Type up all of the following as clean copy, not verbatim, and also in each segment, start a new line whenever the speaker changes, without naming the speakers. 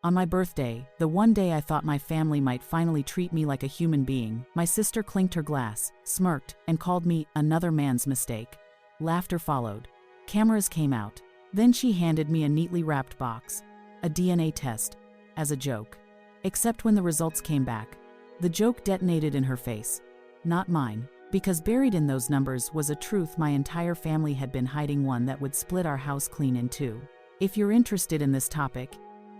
On my birthday, the one day I thought my family might finally treat me like a human being, my sister clinked her glass, smirked, and called me another man's mistake. Laughter followed. Cameras came out. Then she handed me a neatly wrapped box, a DNA test, as a joke. Except when the results came back, the joke detonated in her face. Not mine, because buried in those numbers was a truth my entire family had been hiding, one that would split our house clean in two. If you're interested in this topic,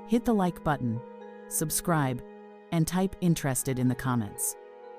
hit the like button, subscribe, and type interested in the comments.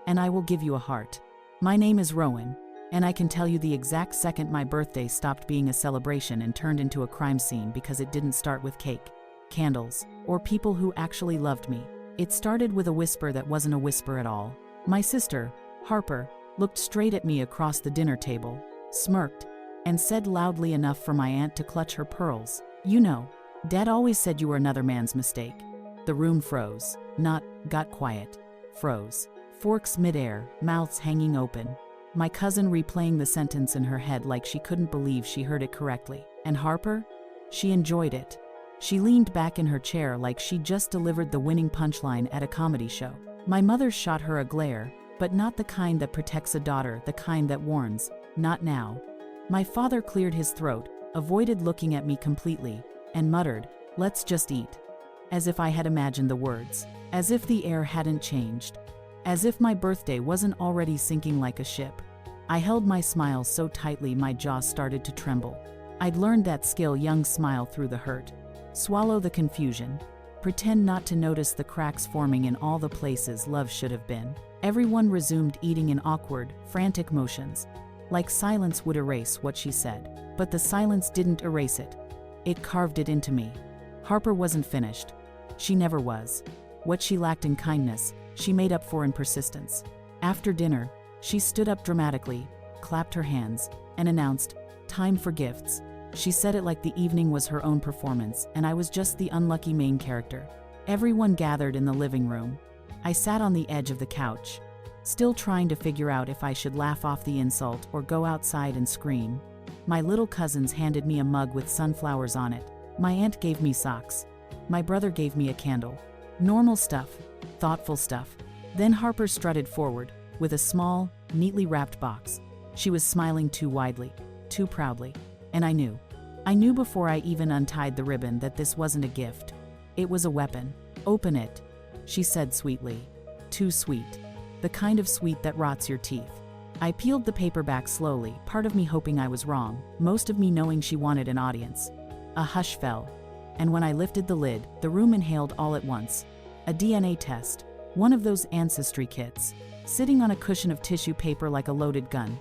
And I will give you a heart. My name is Rowan, and I can tell you the exact second my birthday stopped being a celebration and turned into a crime scene because it didn't start with cake, candles, or people who actually loved me. It started with a whisper that wasn't a whisper at all. My sister, Harper, looked straight at me across the dinner table, smirked, and said loudly enough for my aunt to clutch her pearls, "You know, Dad always said you were another man's mistake." The room froze. Not, got quiet. Froze. Forks midair, mouths hanging open. My cousin replaying the sentence in her head like she couldn't believe she heard it correctly. And Harper? She enjoyed it. She leaned back in her chair like she'd just delivered the winning punchline at a comedy show. My mother shot her a glare, but not the kind that protects a daughter, the kind that warns, "Not now." My father cleared his throat, avoided looking at me completely, and muttered, "Let's just eat." As if I had imagined the words. As if the air hadn't changed. As if my birthday wasn't already sinking like a ship. I held my smile so tightly my jaw started to tremble. I'd learned that skill, young, smile through the hurt. Swallow the confusion. Pretend not to notice the cracks forming in all the places love should have been. Everyone resumed eating in awkward, frantic motions. Like silence would erase what she said. But the silence didn't erase it. It carved it into me. Harper wasn't finished. She never was. What she lacked in kindness, she made up for in persistence. After dinner, she stood up dramatically, clapped her hands, and announced, "Time for gifts." She said it like the evening was her own performance, and I was just the unlucky main character. Everyone gathered in the living room. I sat on the edge of the couch, still trying to figure out if I should laugh off the insult or go outside and scream. My little cousins handed me a mug with sunflowers on it. My aunt gave me socks. My brother gave me a candle. Normal stuff, thoughtful stuff. Then Harper strutted forward, with a small, neatly wrapped box. She was smiling too widely, too proudly. And I knew. I knew before I even untied the ribbon that this wasn't a gift. It was a weapon. "Open it," she said sweetly. Too sweet. The kind of sweet that rots your teeth. I peeled the paper back slowly, part of me hoping I was wrong, most of me knowing she wanted an audience. A hush fell. And when I lifted the lid, the room inhaled all at once. A DNA test. One of those ancestry kits. Sitting on a cushion of tissue paper like a loaded gun.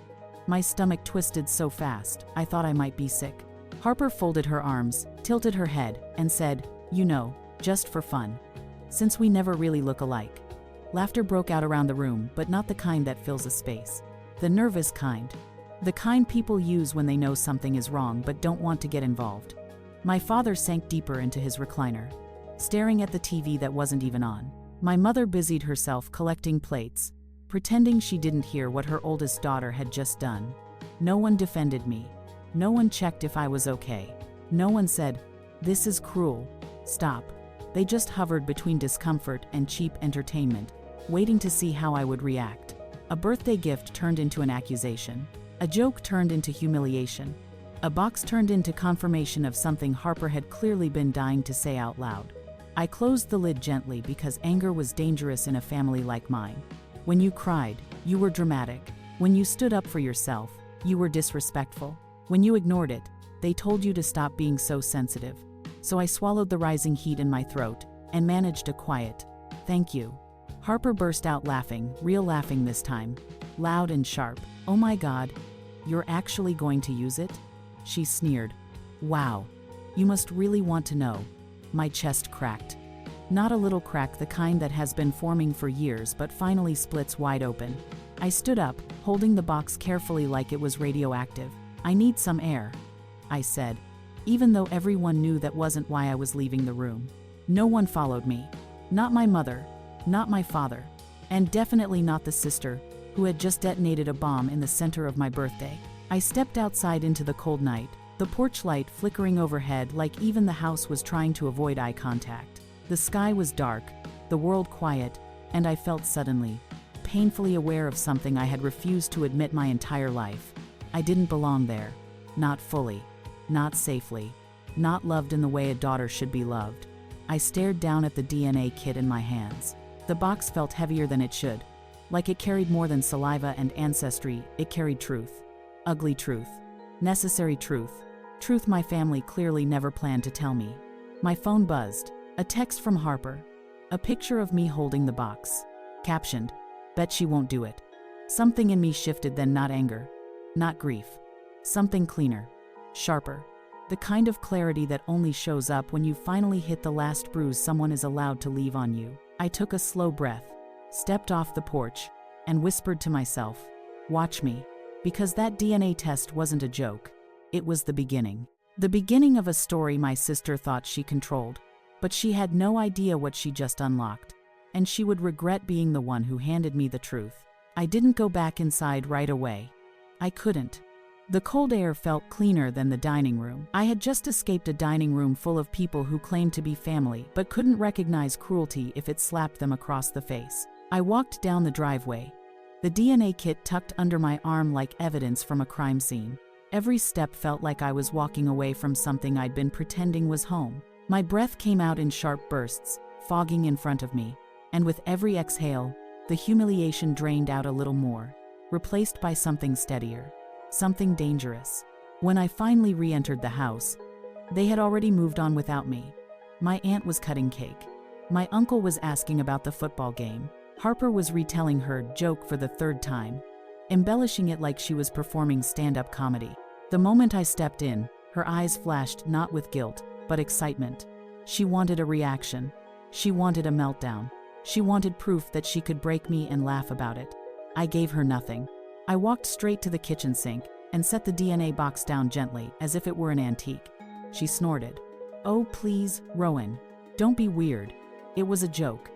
My stomach twisted so fast, I thought I might be sick. Harper folded her arms, tilted her head, and said, "You know, just for fun. Since we never really look alike." Laughter broke out around the room, but not the kind that fills a space. The nervous kind. The kind people use when they know something is wrong but don't want to get involved. My father sank deeper into his recliner, staring at the TV that wasn't even on. My mother busied herself collecting plates, pretending she didn't hear what her oldest daughter had just done. No one defended me. No one checked if I was okay. No one said, "This is cruel. Stop." They just hovered between discomfort and cheap entertainment, waiting to see how I would react. A birthday gift turned into an accusation. A joke turned into humiliation. A box turned into confirmation of something Harper had clearly been dying to say out loud. I closed the lid gently because anger was dangerous in a family like mine. When you cried, you were dramatic. When you stood up for yourself, you were disrespectful. When you ignored it, they told you to stop being so sensitive. So I swallowed the rising heat in my throat and managed a quiet, "Thank you." Harper burst out laughing, real laughing this time, loud and sharp. "Oh my God, you're actually going to use it?" She sneered. "Wow. You must really want to know." My chest cracked. Not a little crack, the kind that has been forming for years but finally splits wide open. I stood up, holding the box carefully like it was radioactive. "I need some air," I said, even though everyone knew that wasn't why I was leaving the room. No one followed me. Not my mother, not my father, and definitely not the sister, who had just detonated a bomb in the center of my birthday. I stepped outside into the cold night, the porch light flickering overhead like even the house was trying to avoid eye contact. The sky was dark, the world quiet, and I felt suddenly, painfully aware of something I had refused to admit my entire life. I didn't belong there. Not fully. Not safely. Not loved in the way a daughter should be loved. I stared down at the DNA kit in my hands. The box felt heavier than it should. Like it carried more than saliva and ancestry, it carried truth. Ugly truth. Necessary truth. Truth my family clearly never planned to tell me. My phone buzzed. A text from Harper. A picture of me holding the box. Captioned, "Bet she won't do it." Something in me shifted, then not anger. Not grief. Something cleaner. Sharper. The kind of clarity that only shows up when you finally hit the last bruise someone is allowed to leave on you. I took a slow breath, stepped off the porch, and whispered to myself, "Watch me." Because that DNA test wasn't a joke. It was the beginning. The beginning of a story my sister thought she controlled. But she had no idea what she just unlocked. And she would regret being the one who handed me the truth. I didn't go back inside right away. I couldn't. The cold air felt cleaner than the dining room. I had just escaped a dining room full of people who claimed to be family but couldn't recognize cruelty if it slapped them across the face. I walked down the driveway, the DNA kit tucked under my arm like evidence from a crime scene. Every step felt like I was walking away from something I'd been pretending was home. My breath came out in sharp bursts, fogging in front of me, and with every exhale, the humiliation drained out a little more, replaced by something steadier. Something dangerous. When I finally re-entered the house, they had already moved on without me. My aunt was cutting cake. My uncle was asking about the football game. Harper was retelling her joke for the third time, embellishing it like she was performing stand-up comedy. The moment I stepped in, her eyes flashed not with guilt, but excitement. She wanted a reaction. She wanted a meltdown. She wanted proof that she could break me and laugh about it. I gave her nothing. I walked straight to the kitchen sink and set the DNA box down gently, as if it were an antique. She snorted. "Oh, please, Rowan. Don't be weird. It was a joke.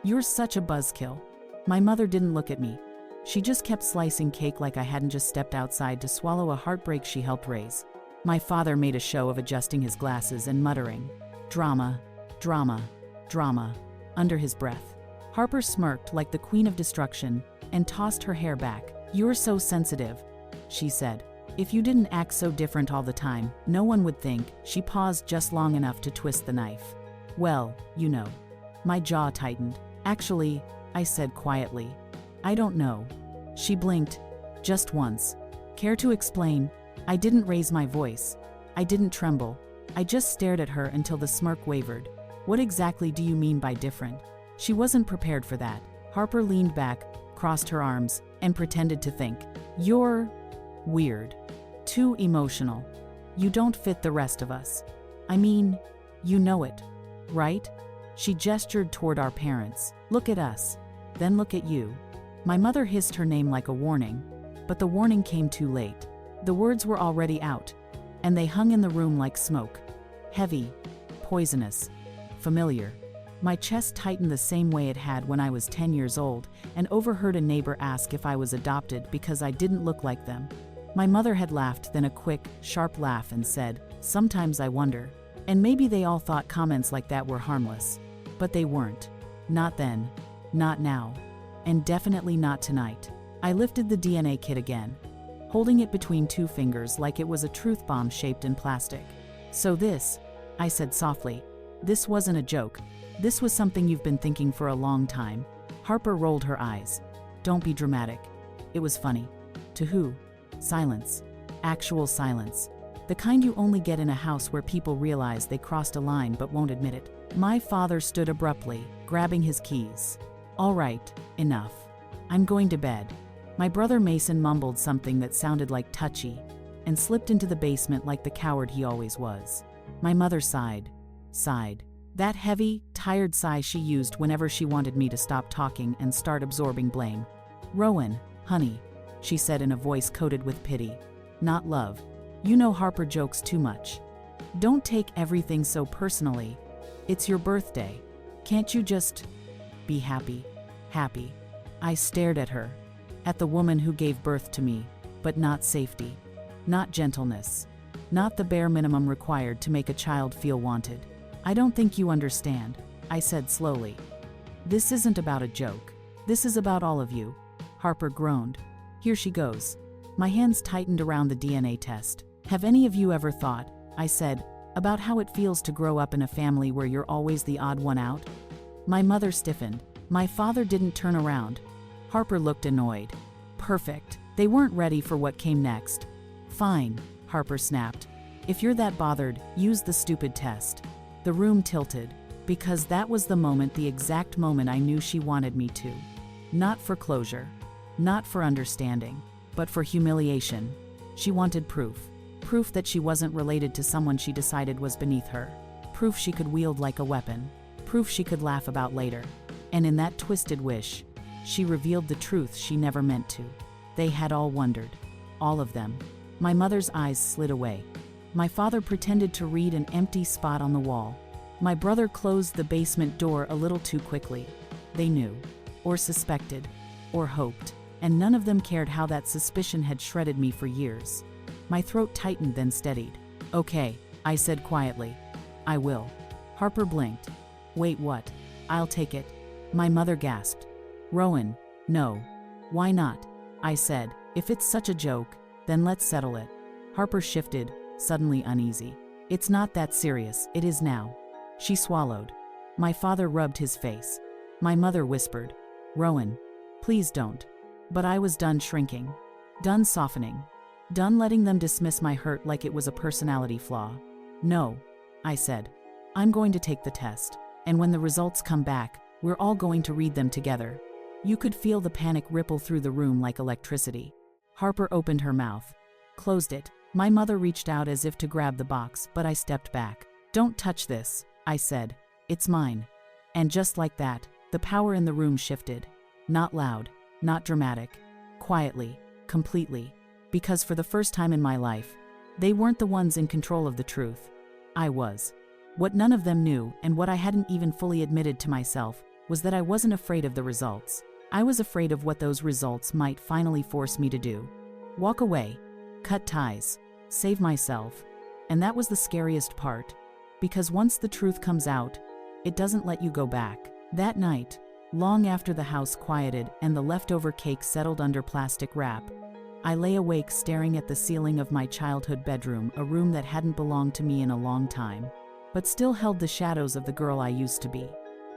You're such a buzzkill." My mother didn't look at me. She just kept slicing cake like I hadn't just stepped outside to swallow a heartbreak she helped raise. My father made a show of adjusting his glasses and muttering, "Drama, drama, drama," under his breath. Harper smirked like the queen of destruction and tossed her hair back. "You're so sensitive," she said. "If you didn't act so different all the time, no one would think." She paused just long enough to twist the knife. "Well, you know." My jaw tightened. "Actually," I said quietly, "I don't know." She blinked. Just once. "Care to explain?" I didn't raise my voice. I didn't tremble. I just stared at her until the smirk wavered. "What exactly do you mean by different?" She wasn't prepared for that. Harper leaned back, crossed her arms, and pretended to think. "You're weird. Too emotional. You don't fit the rest of us. I mean, you know it, right?" She gestured toward our parents. "Look at us. Then look at you." My mother hissed her name like a warning, but the warning came too late. The words were already out, and they hung in the room like smoke. Heavy, poisonous, familiar. My chest tightened the same way it had when I was 10 years old and overheard a neighbor ask if I was adopted because I didn't look like them. My mother had laughed, then a quick, sharp laugh, and said, "Sometimes I wonder." And maybe they all thought comments like that were harmless. But they weren't. Not then. Not now. And definitely not tonight. I lifted the DNA kit again, holding it between two fingers like it was a truth bomb shaped in plastic. "So this," I said softly, "this wasn't a joke. This was something you've been thinking for a long time." Harper rolled her eyes. "Don't be dramatic. It was funny." To who? Silence. Actual silence. The kind you only get in a house where people realize they crossed a line but won't admit it. My father stood abruptly, grabbing his keys. "All right, enough. I'm going to bed." My brother Mason mumbled something that sounded like touchy, and slipped into the basement like the coward he always was. My mother sighed. That heavy, tired sigh she used whenever she wanted me to stop talking and start absorbing blame. "Rowan, honey," she said in a voice coated with pity, not love. "You know Harper jokes too much. Don't take everything so personally. It's your birthday. Can't you just be happy?" Happy. I stared at her. At the woman who gave birth to me, but not safety. Not gentleness. Not the bare minimum required to make a child feel wanted. "I don't think you understand." I said slowly. This isn't about a joke. This is about all of you. Harper groaned. Here she goes. My hands tightened around the DNA test. Have any of you ever thought, I said, about how it feels to grow up in a family where you're always the odd one out? My mother stiffened. My father didn't turn around. Harper looked annoyed. Perfect. They weren't ready for what came next. Fine, Harper snapped. If you're that bothered, use the stupid test. The room tilted, because that was the exact moment I knew she wanted me to. Not for closure, not for understanding, but for humiliation. She wanted proof. Proof that she wasn't related to someone she decided was beneath her. Proof she could wield like a weapon. Proof she could laugh about later. And in that twisted wish, she revealed the truth she never meant to. They had all wondered. All of them. My mother's eyes slid away. My father pretended to read an empty spot on the wall. My brother closed the basement door a little too quickly. They knew, or suspected, or hoped, and none of them cared how that suspicion had shredded me for years. My throat tightened then steadied. Okay, I said quietly. I will. Harper blinked. Wait, what? I'll take it. My mother gasped. Rowan, no. Why not? I said, if it's such a joke, then let's settle it. Harper shifted, suddenly uneasy. It's not that serious, it is now. She swallowed. My father rubbed his face. My mother whispered, Rowan, please don't. But I was done shrinking. Done softening. Done letting them dismiss my hurt like it was a personality flaw. No, I said. I'm going to take the test. And when the results come back, we're all going to read them together. You could feel the panic ripple through the room like electricity. Harper opened her mouth. Closed it. My mother reached out as if to grab the box, but I stepped back. Don't touch this, I said. It's mine. And just like that, the power in the room shifted. Not loud, not dramatic. Quietly, completely. Because for the first time in my life, they weren't the ones in control of the truth. I was. What none of them knew, and what I hadn't even fully admitted to myself, was that I wasn't afraid of the results. I was afraid of what those results might finally force me to do. Walk away. Cut ties. Save myself. And that was the scariest part. Because once the truth comes out, it doesn't let you go back. That night, long after the house quieted and the leftover cake settled under plastic wrap, I lay awake staring at the ceiling of my childhood bedroom, a room that hadn't belonged to me in a long time, but still held the shadows of the girl I used to be.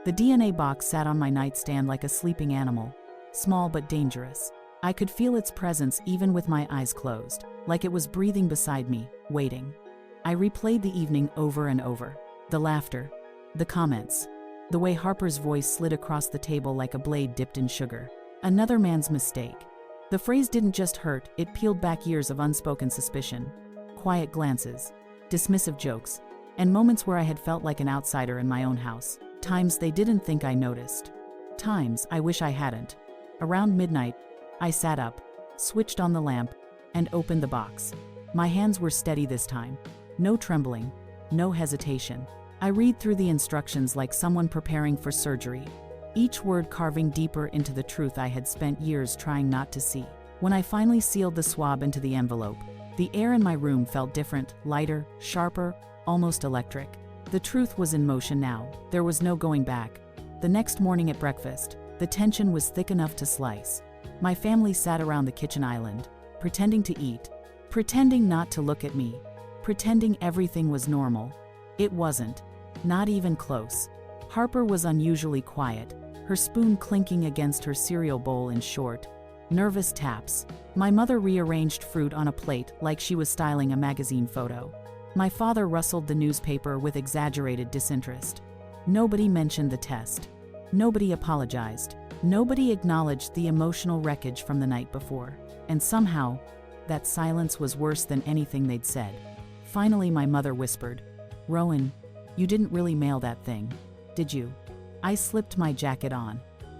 The DNA box sat on my nightstand like a sleeping animal, small but dangerous. I could feel its presence even with my eyes closed, like it was breathing beside me, waiting. I replayed the evening over and over. The laughter, the comments, the way Harper's voice slid across the table like a blade dipped in sugar. Another man's mistake. The phrase didn't just hurt, it peeled back years of unspoken suspicion. Quiet glances, dismissive jokes, and moments where I had felt like an outsider in my own house. Times they didn't think I noticed. Times I wish I hadn't. Around midnight, I sat up, switched on the lamp, and opened the box. My hands were steady this time. No trembling, no hesitation. I read through the instructions like someone preparing for surgery, each word carving deeper into the truth I had spent years trying not to see. When I finally sealed the swab into the envelope, the air in my room felt different, lighter, sharper, almost electric. The truth was in motion now. There was no going back. The next morning at breakfast, the tension was thick enough to slice. My family sat around the kitchen island, pretending to eat, pretending not to look at me, pretending everything was normal. It wasn't. Not even close. Harper was unusually quiet, her spoon clinking against her cereal bowl in short, nervous taps. My mother rearranged fruit on a plate like she was styling a magazine photo. My father rustled the newspaper with exaggerated disinterest. Nobody mentioned the test. Nobody apologized. Nobody acknowledged the emotional wreckage from the night before. And somehow, that silence was worse than anything they'd said. Finally, my mother whispered, "Rowan, you didn't really mail that thing, did you?" I slipped my jacket on.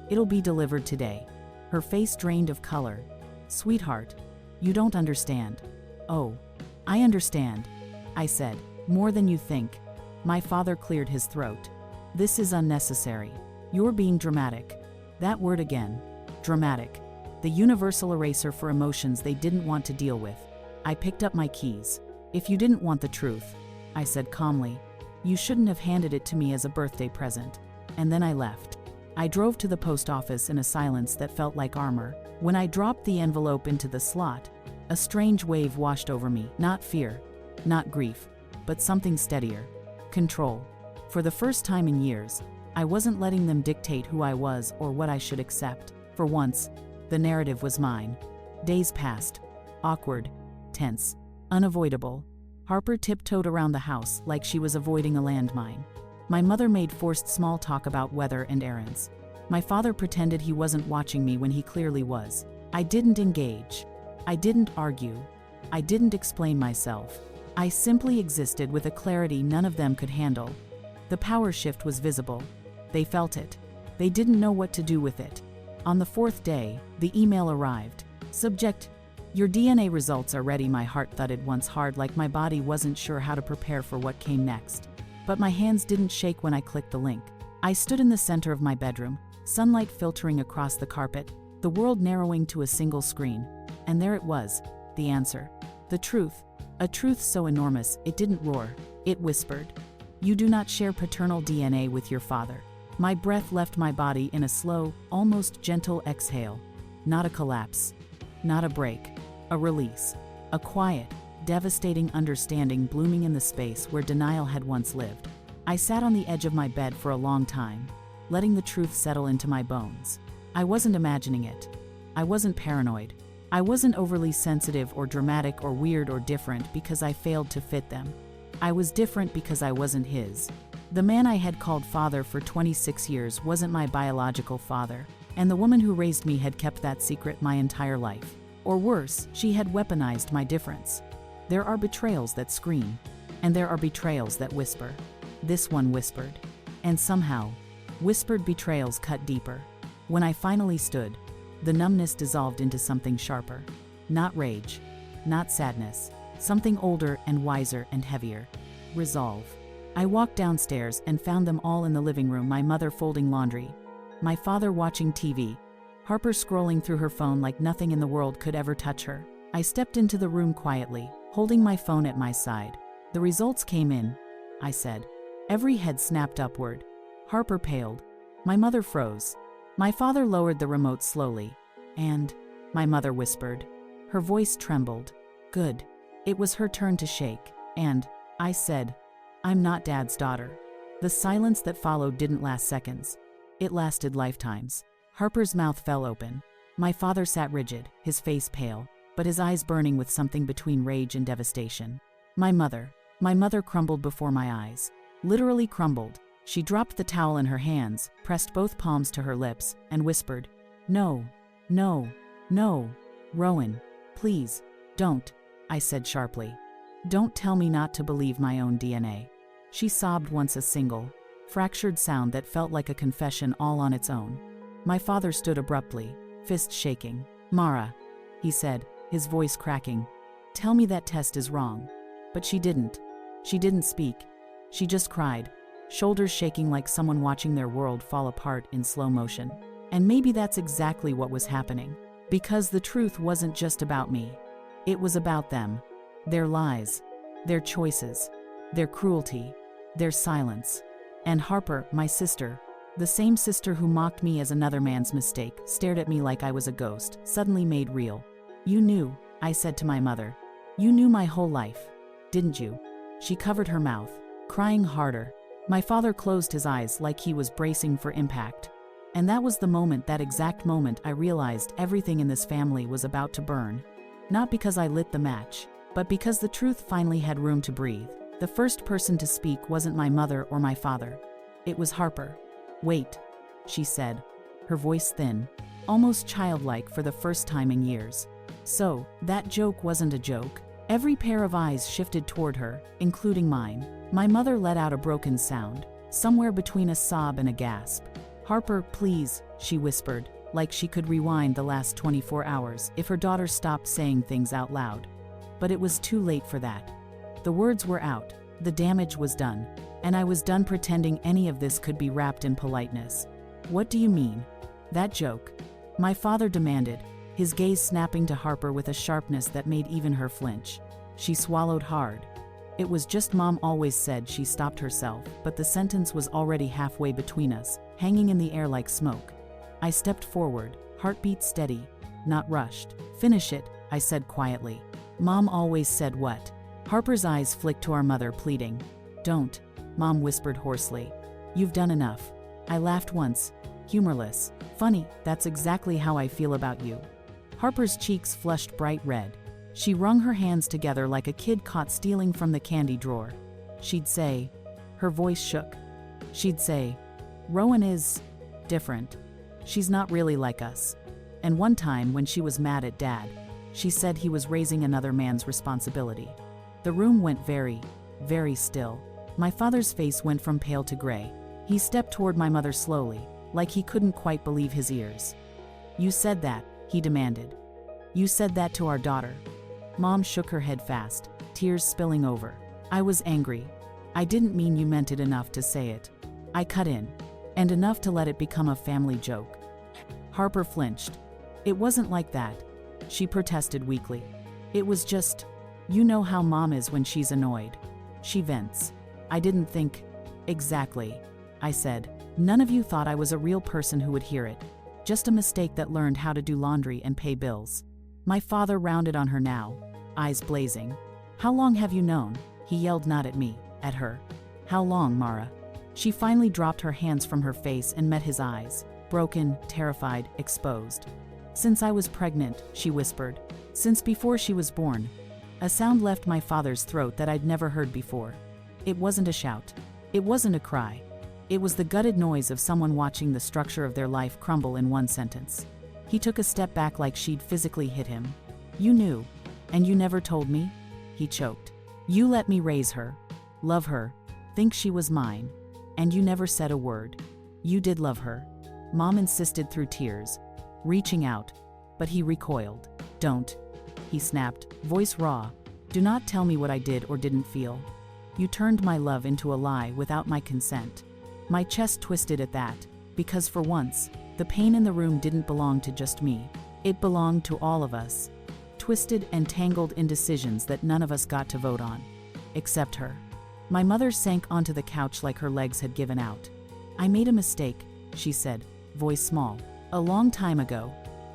"It'll be delivered today." Her face drained of color. "Sweetheart, you don't understand." "Oh, I understand," I said. "More than you think." My father cleared his throat. "This is unnecessary. You're being dramatic." That word again. Dramatic. The universal eraser for emotions they didn't want to deal with. I picked up my keys. "If you didn't want the truth," I said calmly, "you shouldn't have handed it to me as a birthday present." and then I left. I drove to the post office in a silence that felt like armor. When I dropped the envelope into the slot, a strange wave washed over me. Not fear, not grief, but something steadier. Control. For the first time in years, I wasn't letting them dictate who I was or what I should accept. For once, the narrative was mine. Days passed. Awkward, tense, unavoidable. Harper tiptoed around the house like she was avoiding a landmine. My mother made forced small talk about weather and errands. My father pretended he wasn't watching me when he clearly was. I didn't engage. I didn't argue. I didn't explain myself. I simply existed with a clarity none of them could handle. The power shift was visible. They felt it. They didn't know what to do with it. On the fourth day, the email arrived. Subject: your DNA results are ready. My heart thudded once hard, like my body wasn't sure how to prepare for what came next. But my hands didn't shake when I clicked the link. I stood in the center of my bedroom, sunlight filtering across the carpet, the world narrowing to a single screen. And there it was, the answer. The truth. A truth so enormous, it didn't roar. It whispered. You do not share paternal DNA with your father. My breath left my body in a slow, almost gentle exhale. Not a collapse. Not a break. A release. A quiet, devastating understanding blooming in the space where denial had once lived. I sat on the edge of my bed for a long time, letting the truth settle into my bones. I wasn't imagining it. I wasn't paranoid. I wasn't overly sensitive or dramatic or weird or different because I failed to fit them. I was different because I wasn't his. The man I had called father for 26 years wasn't my biological father, and the woman who raised me had kept that secret my entire life. Or worse, she had weaponized my difference. There are betrayals that scream, and there are betrayals that whisper. This one whispered. And somehow, whispered betrayals cut deeper. When I finally stood, the numbness dissolved into something sharper. Not rage, not sadness, something older and wiser and heavier. Resolve. I walked downstairs and found them all in the living room, my mother folding laundry, my father watching TV, Harper scrolling through her phone like nothing in the world could ever touch her. I stepped into the room quietly, holding my phone at my side. The results came in, I said. Every head snapped upward. Harper paled. My mother froze. My father lowered the remote slowly. And, my mother whispered. Her voice trembled. Good. It was her turn to shake. And, I said, I'm not Dad's daughter. The silence that followed didn't last seconds. It lasted lifetimes. Harper's mouth fell open. My father sat rigid, his face pale, but his eyes burning with something between rage and devastation. My mother crumbled before my eyes. Literally crumbled. She dropped the towel in her hands, pressed both palms to her lips, and whispered, No, no, no, Rowan, please, don't, I said sharply. Don't tell me not to believe my own DNA. She sobbed once, a single, fractured sound that felt like a confession all on its own. My father stood abruptly, fist shaking. Mara, he said, his voice cracking, tell me that test is wrong. But she didn't. She didn't speak. She just cried, shoulders shaking like someone watching their world fall apart in slow motion. And maybe that's exactly what was happening. Because the truth wasn't just about me. It was about them. Their lies. Their choices. Their cruelty. Their silence. And Harper, my sister, the same sister who mocked me as another man's mistake, stared at me like I was a ghost, suddenly made real. You knew, I said to my mother. You knew my whole life, didn't you? She covered her mouth, crying harder. My father closed his eyes like he was bracing for impact. And that was the moment, that exact moment, I realized everything in this family was about to burn. Not because I lit the match, but because the truth finally had room to breathe. The first person to speak wasn't my mother or my father. It was Harper. Wait, she said, her voice thin, almost childlike for the first time in years. So, that joke wasn't a joke. Every pair of eyes shifted toward her, including mine. My mother let out a broken sound, somewhere between a sob and a gasp. Harper, please, she whispered, like she could rewind the last 24 hours if her daughter stopped saying things out loud. But it was too late for that. The words were out, the damage was done, and I was done pretending any of this could be wrapped in politeness. What do you mean? That joke? My father demanded, his gaze snapping to Harper with a sharpness that made even her flinch. She swallowed hard. It was just Mom always said. She stopped herself, but the sentence was already halfway between us, hanging in the air like smoke. I stepped forward, heartbeat steady, not rushed. Finish it, I said quietly. Mom always said what? Harper's eyes flicked to our mother, pleading. Don't, Mom whispered hoarsely. You've done enough. I laughed once, humorless. Funny, that's exactly how I feel about you. Harper's cheeks flushed bright red. She wrung her hands together like a kid caught stealing from the candy drawer. She'd say, her voice shook. She'd say, Rowan is different. She's not really like us. And one time when she was mad at Dad, she said he was raising another man's responsibility. The room went very, very still. My father's face went from pale to gray. He stepped toward my mother slowly, like he couldn't quite believe his ears. You said that, he demanded. You said that to our daughter. Mom shook her head fast, tears spilling over. I was angry. I didn't mean you meant it enough to say it. I cut in. And enough to let it become a family joke. Harper flinched. It wasn't like that, she protested weakly. It was just, you know how Mom is when she's annoyed. She vents. I didn't think. Exactly, I said. None of you thought I was a real person who would hear it. Just a mistake that learned how to do laundry and pay bills. My father rounded on her now, eyes blazing. How long have you known? He yelled, not at me, at her. How long, Mara? She finally dropped her hands from her face and met his eyes, broken, terrified, exposed. Since I was pregnant, she whispered. Since before she was born. A sound left my father's throat that I'd never heard before. It wasn't a shout. It wasn't a cry. It was the gutted noise of someone watching the structure of their life crumble in one sentence. He took a step back like she'd physically hit him. You knew. And you never told me? He choked. You let me raise her. Love her. Think she was mine. And you never said a word. You did love her. Mom insisted through tears, reaching out, but he recoiled. Don't, he snapped, voice raw. Do not tell me what I did or didn't feel. You turned my love into a lie without my consent. My chest twisted at that, because for once, the pain in the room didn't belong to just me. It belonged to all of us. Twisted and tangled in decisions that none of us got to vote on. Except her. My mother sank onto the couch like her legs had given out. I made a mistake, she said, voice small. A long time ago.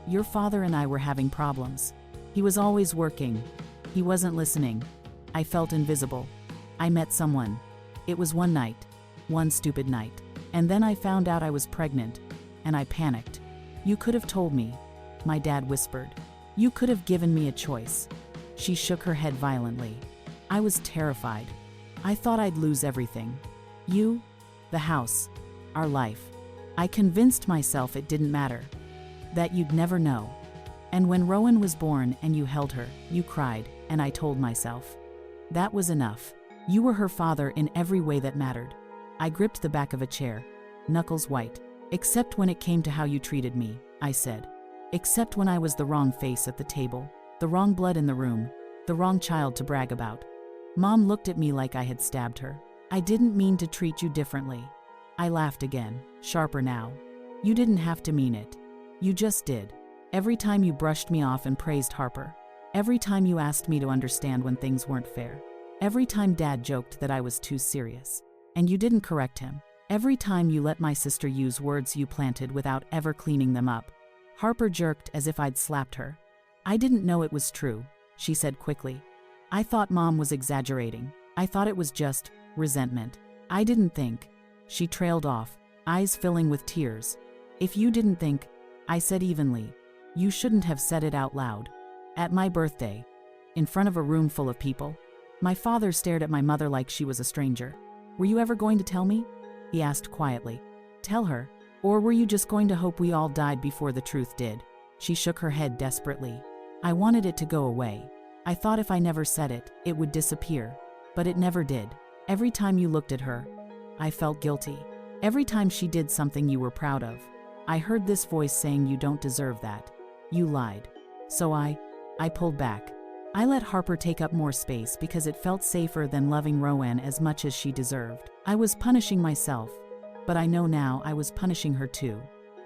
Your father and I were having problems. He was always working. He wasn't listening. I felt invisible. I met someone. It was one night. One stupid night. And then I found out I was pregnant. And I panicked. You could have told me, my dad whispered. You could have given me a choice. She shook her head violently. I was terrified. I thought I'd lose everything. You, the house, our life. I convinced myself it didn't matter. That you'd never know. And when Rowan was born and you held her, you cried, and I told myself. That was enough. You were her father in every way that mattered. I gripped the back of a chair, knuckles white. Except when it came to how you treated me, I said. Except when I was the wrong face at the table, the wrong blood in the room, the wrong child to brag about. Mom looked at me like I had stabbed her. I didn't mean to treat you differently. I laughed again, sharper now. You didn't have to mean it. You just did. Every time you brushed me off and praised Harper. Every time you asked me to understand when things weren't fair. Every time Dad joked that I was too serious. And you didn't correct him. Every time you let my sister use words you planted without ever cleaning them up. Harper jerked as if I'd slapped her. I didn't know it was true, she said quickly. I thought Mom was exaggerating. I thought it was just resentment. I didn't think. She trailed off, eyes filling with tears. If you didn't think, I said evenly, you shouldn't have said it out loud. At my birthday, in front of a room full of people. My father stared at my mother like she was a stranger. Were you ever going to tell me? He asked quietly. Tell her. Or were you just going to hope we all died before the truth did? She shook her head desperately. I wanted it to go away. I thought if I never said it, it would disappear. But it never did. Every time you looked at her, I felt guilty. Every time she did something you were proud of, I heard this voice saying you don't deserve that. You lied. So I pulled back. I let Harper take up more space because it felt safer than loving Rowan as much as she deserved. I was punishing myself, but I know now I was punishing her too.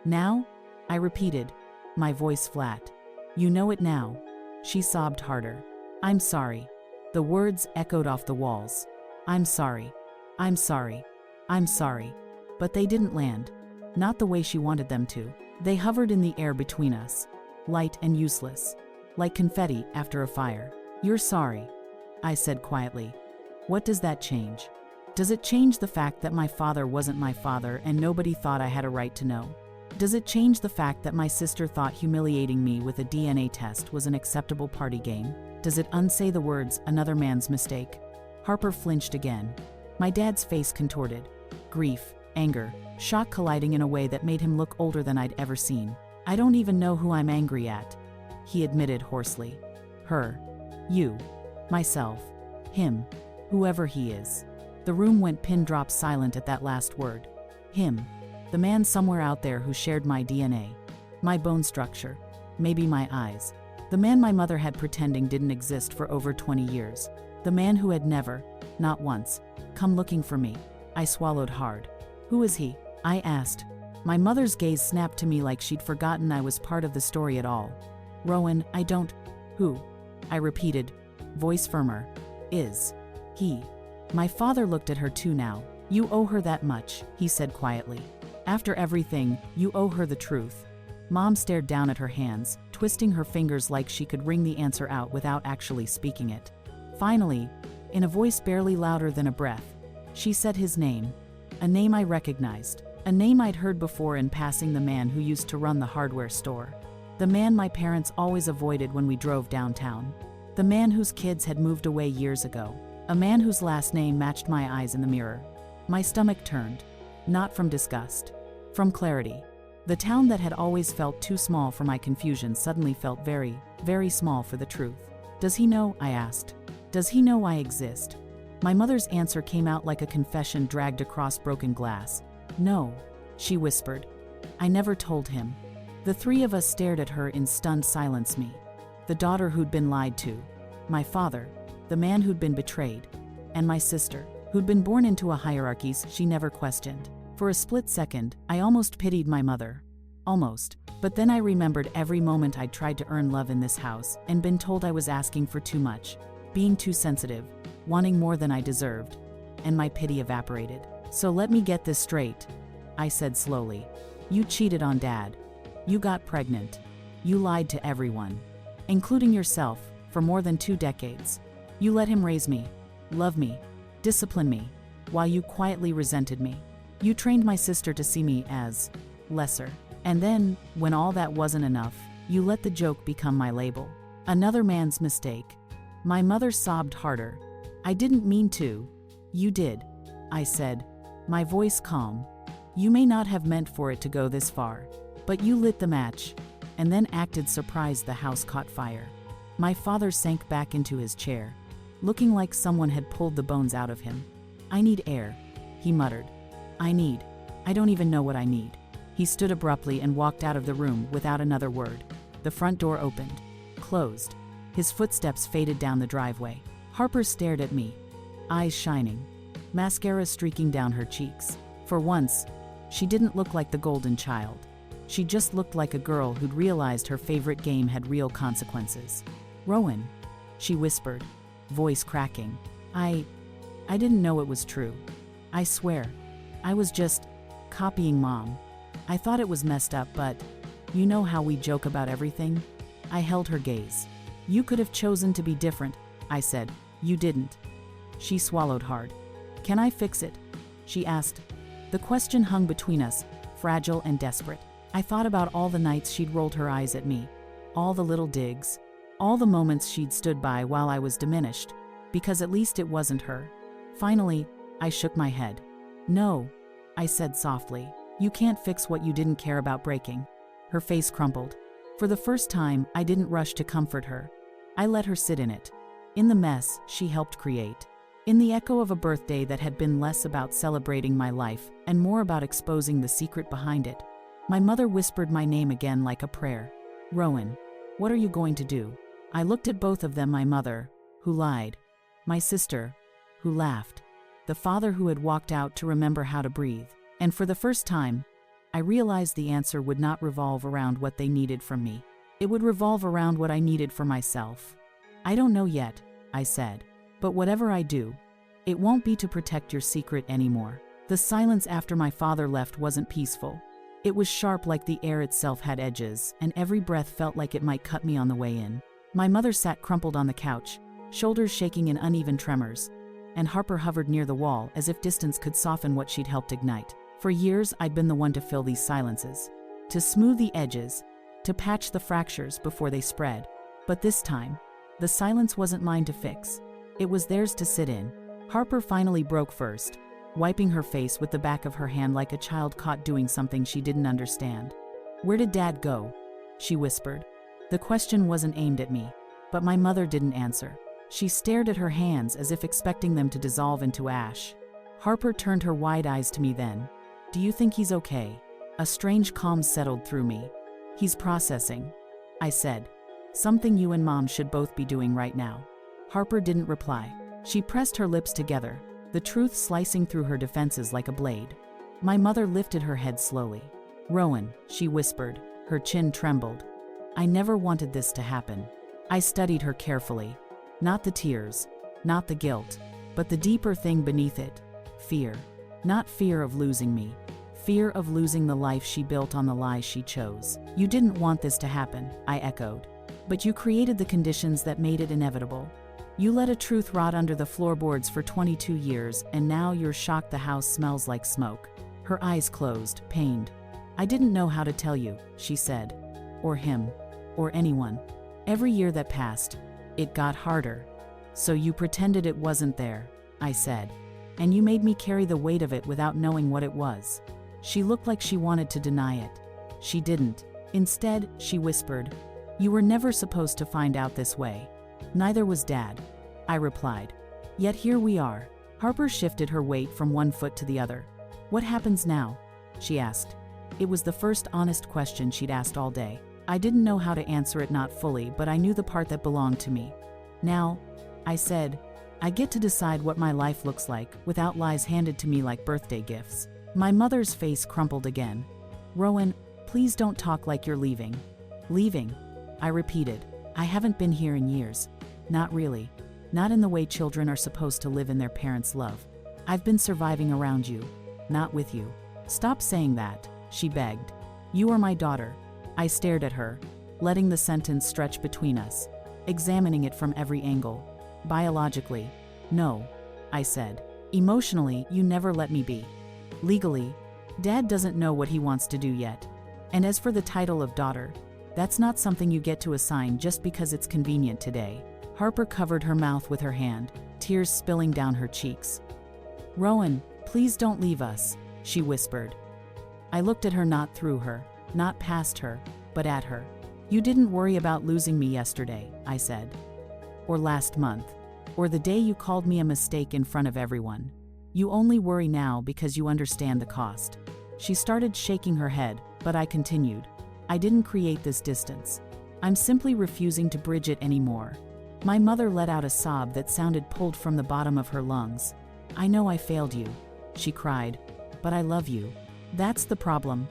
Now? I repeated, my voice flat. You know it now. She sobbed harder. I'm sorry. The words echoed off the walls. I'm sorry. I'm sorry. I'm sorry. But they didn't land. Not the way she wanted them to. They hovered in the air between us, light and useless, like confetti after a fire. You're sorry, I said quietly. What does that change? Does it change the fact that my father wasn't my father and nobody thought I had a right to know? Does it change the fact that my sister thought humiliating me with a DNA test was an acceptable party game? Does it unsay the words, another man's mistake? Harper flinched again. My dad's face contorted. Grief, anger, shock colliding in a way that made him look older than I'd ever seen. I don't even know who I'm angry at, he admitted hoarsely. Her. You. Myself. Him. Whoever he is. The room went pin-drop silent at that last word. Him. The man somewhere out there who shared my DNA. My bone structure. Maybe my eyes. The man my mother had pretending didn't exist for over 20 years. The man who had never, not once, come looking for me. I swallowed hard. Who is he? I asked. My mother's gaze snapped to me like she'd forgotten I was part of the story at all. Rowan, I don't. Who? I repeated, voice firmer. Is. He. My father looked at her too now. You owe her that much, he said quietly. After everything, you owe her the truth. Mom stared down at her hands, twisting her fingers like she could wring the answer out without actually speaking it. Finally, in a voice barely louder than a breath, she said his name. A name I recognized. A name I'd heard before in passing, the man who used to run the hardware store. The man my parents always avoided when we drove downtown. The man whose kids had moved away years ago. A man whose last name matched my eyes in the mirror. My stomach turned. Not from disgust. From clarity. The town that had always felt too small for my confusion suddenly felt very, very small for the truth. Does he know? I asked. Does he know I exist? My mother's answer came out like a confession dragged across broken glass. No, she whispered. I never told him. The three of us stared at her in stunned silence. Me, the daughter who'd been lied to, my father, the man who'd been betrayed, and my sister, who'd been born into a hierarchies she never questioned. For a split second, I almost pitied my mother. Almost. But then I remembered every moment I'd tried to earn love in this house and been told I was asking for too much, being too sensitive, wanting more than I deserved, and my pity evaporated. So let me get this straight, I said slowly. You cheated on Dad. You got pregnant. You lied to everyone, including yourself, for more than 2 decades. You let him raise me, love me, discipline me, while you quietly resented me. You trained my sister to see me as lesser. And then, when all that wasn't enough, you let the joke become my label. Another man's mistake. My mother sobbed harder. I didn't mean to. You did, I said, my voice calm. You may not have meant for it to go this far, but you lit the match, and then acted surprised the house caught fire. My father sank back into his chair, looking like someone had pulled the bones out of him. I need air, he muttered. I don't even know what I need. He stood abruptly and walked out of the room without another word. The front door opened, closed. His footsteps faded down the driveway. Harper stared at me, eyes shining, mascara streaking down her cheeks. For once, she didn't look like the golden child. She just looked like a girl who'd realized her favorite game had real consequences. Rowan, she whispered, voice cracking. I didn't know it was true. I swear. I was just copying Mom. I thought it was messed up, but you know how we joke about everything? I held her gaze. You could have chosen to be different, I said. You didn't. She swallowed hard. Can I fix it? She asked. The question hung between us, fragile and desperate. I thought about all the nights she'd rolled her eyes at me, all the little digs, all the moments she'd stood by while I was diminished, because at least it wasn't her. Finally, I shook my head. No, I said softly. You can't fix what you didn't care about breaking. Her face crumpled. For the first time, I didn't rush to comfort her. I let her sit in it. In the mess she helped create. In the echo of a birthday that had been less about celebrating my life and more about exposing the secret behind it. My mother whispered my name again like a prayer. Rowan, what are you going to do? I looked at both of them, my mother, who lied, my sister, who laughed, the father who had walked out to remember how to breathe. And for the first time, I realized the answer would not revolve around what they needed from me. It would revolve around what I needed for myself. I don't know yet, I said. But whatever I do, it won't be to protect your secret anymore. The silence after my father left wasn't peaceful. It was sharp, like the air itself had edges, and every breath felt like it might cut me on the way in. My mother sat crumpled on the couch, shoulders shaking in uneven tremors, and Harper hovered near the wall as if distance could soften what she'd helped ignite. For years, I'd been the one to fill these silences, to smooth the edges, to patch the fractures before they spread. But this time, the silence wasn't mine to fix. It was theirs to sit in. Harper finally broke first, wiping her face with the back of her hand like a child caught doing something she didn't understand. "Where did Dad go?" she whispered. The question wasn't aimed at me, but my mother didn't answer. She stared at her hands as if expecting them to dissolve into ash. Harper turned her wide eyes to me then. "Do you think he's okay?" A strange calm settled through me. "He's processing," I said. "Something you and Mom should both be doing right now." Harper didn't reply. She pressed her lips together, the truth slicing through her defenses like a blade. My mother lifted her head slowly. "Rowan," she whispered, her chin trembled. "I never wanted this to happen." I studied her carefully. Not the tears, not the guilt, but the deeper thing beneath it. Fear. Not fear of losing me. Fear of losing the life she built on the lies she chose. "You didn't want this to happen," I echoed. "But you created the conditions that made it inevitable. You let a truth rot under the floorboards for 22 years, and now you're shocked the house smells like smoke." Her eyes closed, pained. "I didn't know how to tell you," she said. "Or him. Or anyone. Every year that passed, it got harder. So you pretended it wasn't there," I said. "And you made me carry the weight of it without knowing what it was." She looked like she wanted to deny it. She didn't. Instead, she whispered, "You were never supposed to find out this way. Neither was Dad," I replied. "Yet here we are." Harper shifted her weight from one foot to the other. "What happens now?" she asked. It was the first honest question she'd asked all day. I didn't know how to answer it, not fully, but I knew the part that belonged to me. "Now," I said, "I get to decide what my life looks like, without lies handed to me like birthday gifts." My mother's face crumpled again. "Rowan, please don't talk like you're leaving." "Leaving?" I repeated. "I haven't been here in years. Not really. Not in the way children are supposed to live in their parents' love. I've been surviving around you, not with you." "Stop saying that," she begged. "You are my daughter." I stared at her, letting the sentence stretch between us, examining it from every angle. "Biologically, no," I said. "Emotionally, you never let me be. Legally, Dad doesn't know what he wants to do yet. And as for the title of daughter, that's not something you get to assign just because it's convenient today." Harper covered her mouth with her hand, tears spilling down her cheeks. "Rowan, please don't leave us," she whispered. I looked at her, not through her, not past her, but at her. "You didn't worry about losing me yesterday," I said. "Or last month. Or the day you called me a mistake in front of everyone. You only worry now because you understand the cost." She started shaking her head, but I continued. "I didn't create this distance. I'm simply refusing to bridge it anymore." My mother let out a sob that sounded pulled from the bottom of her lungs. "I know I failed you," she cried, "but I love you." "That's the problem,"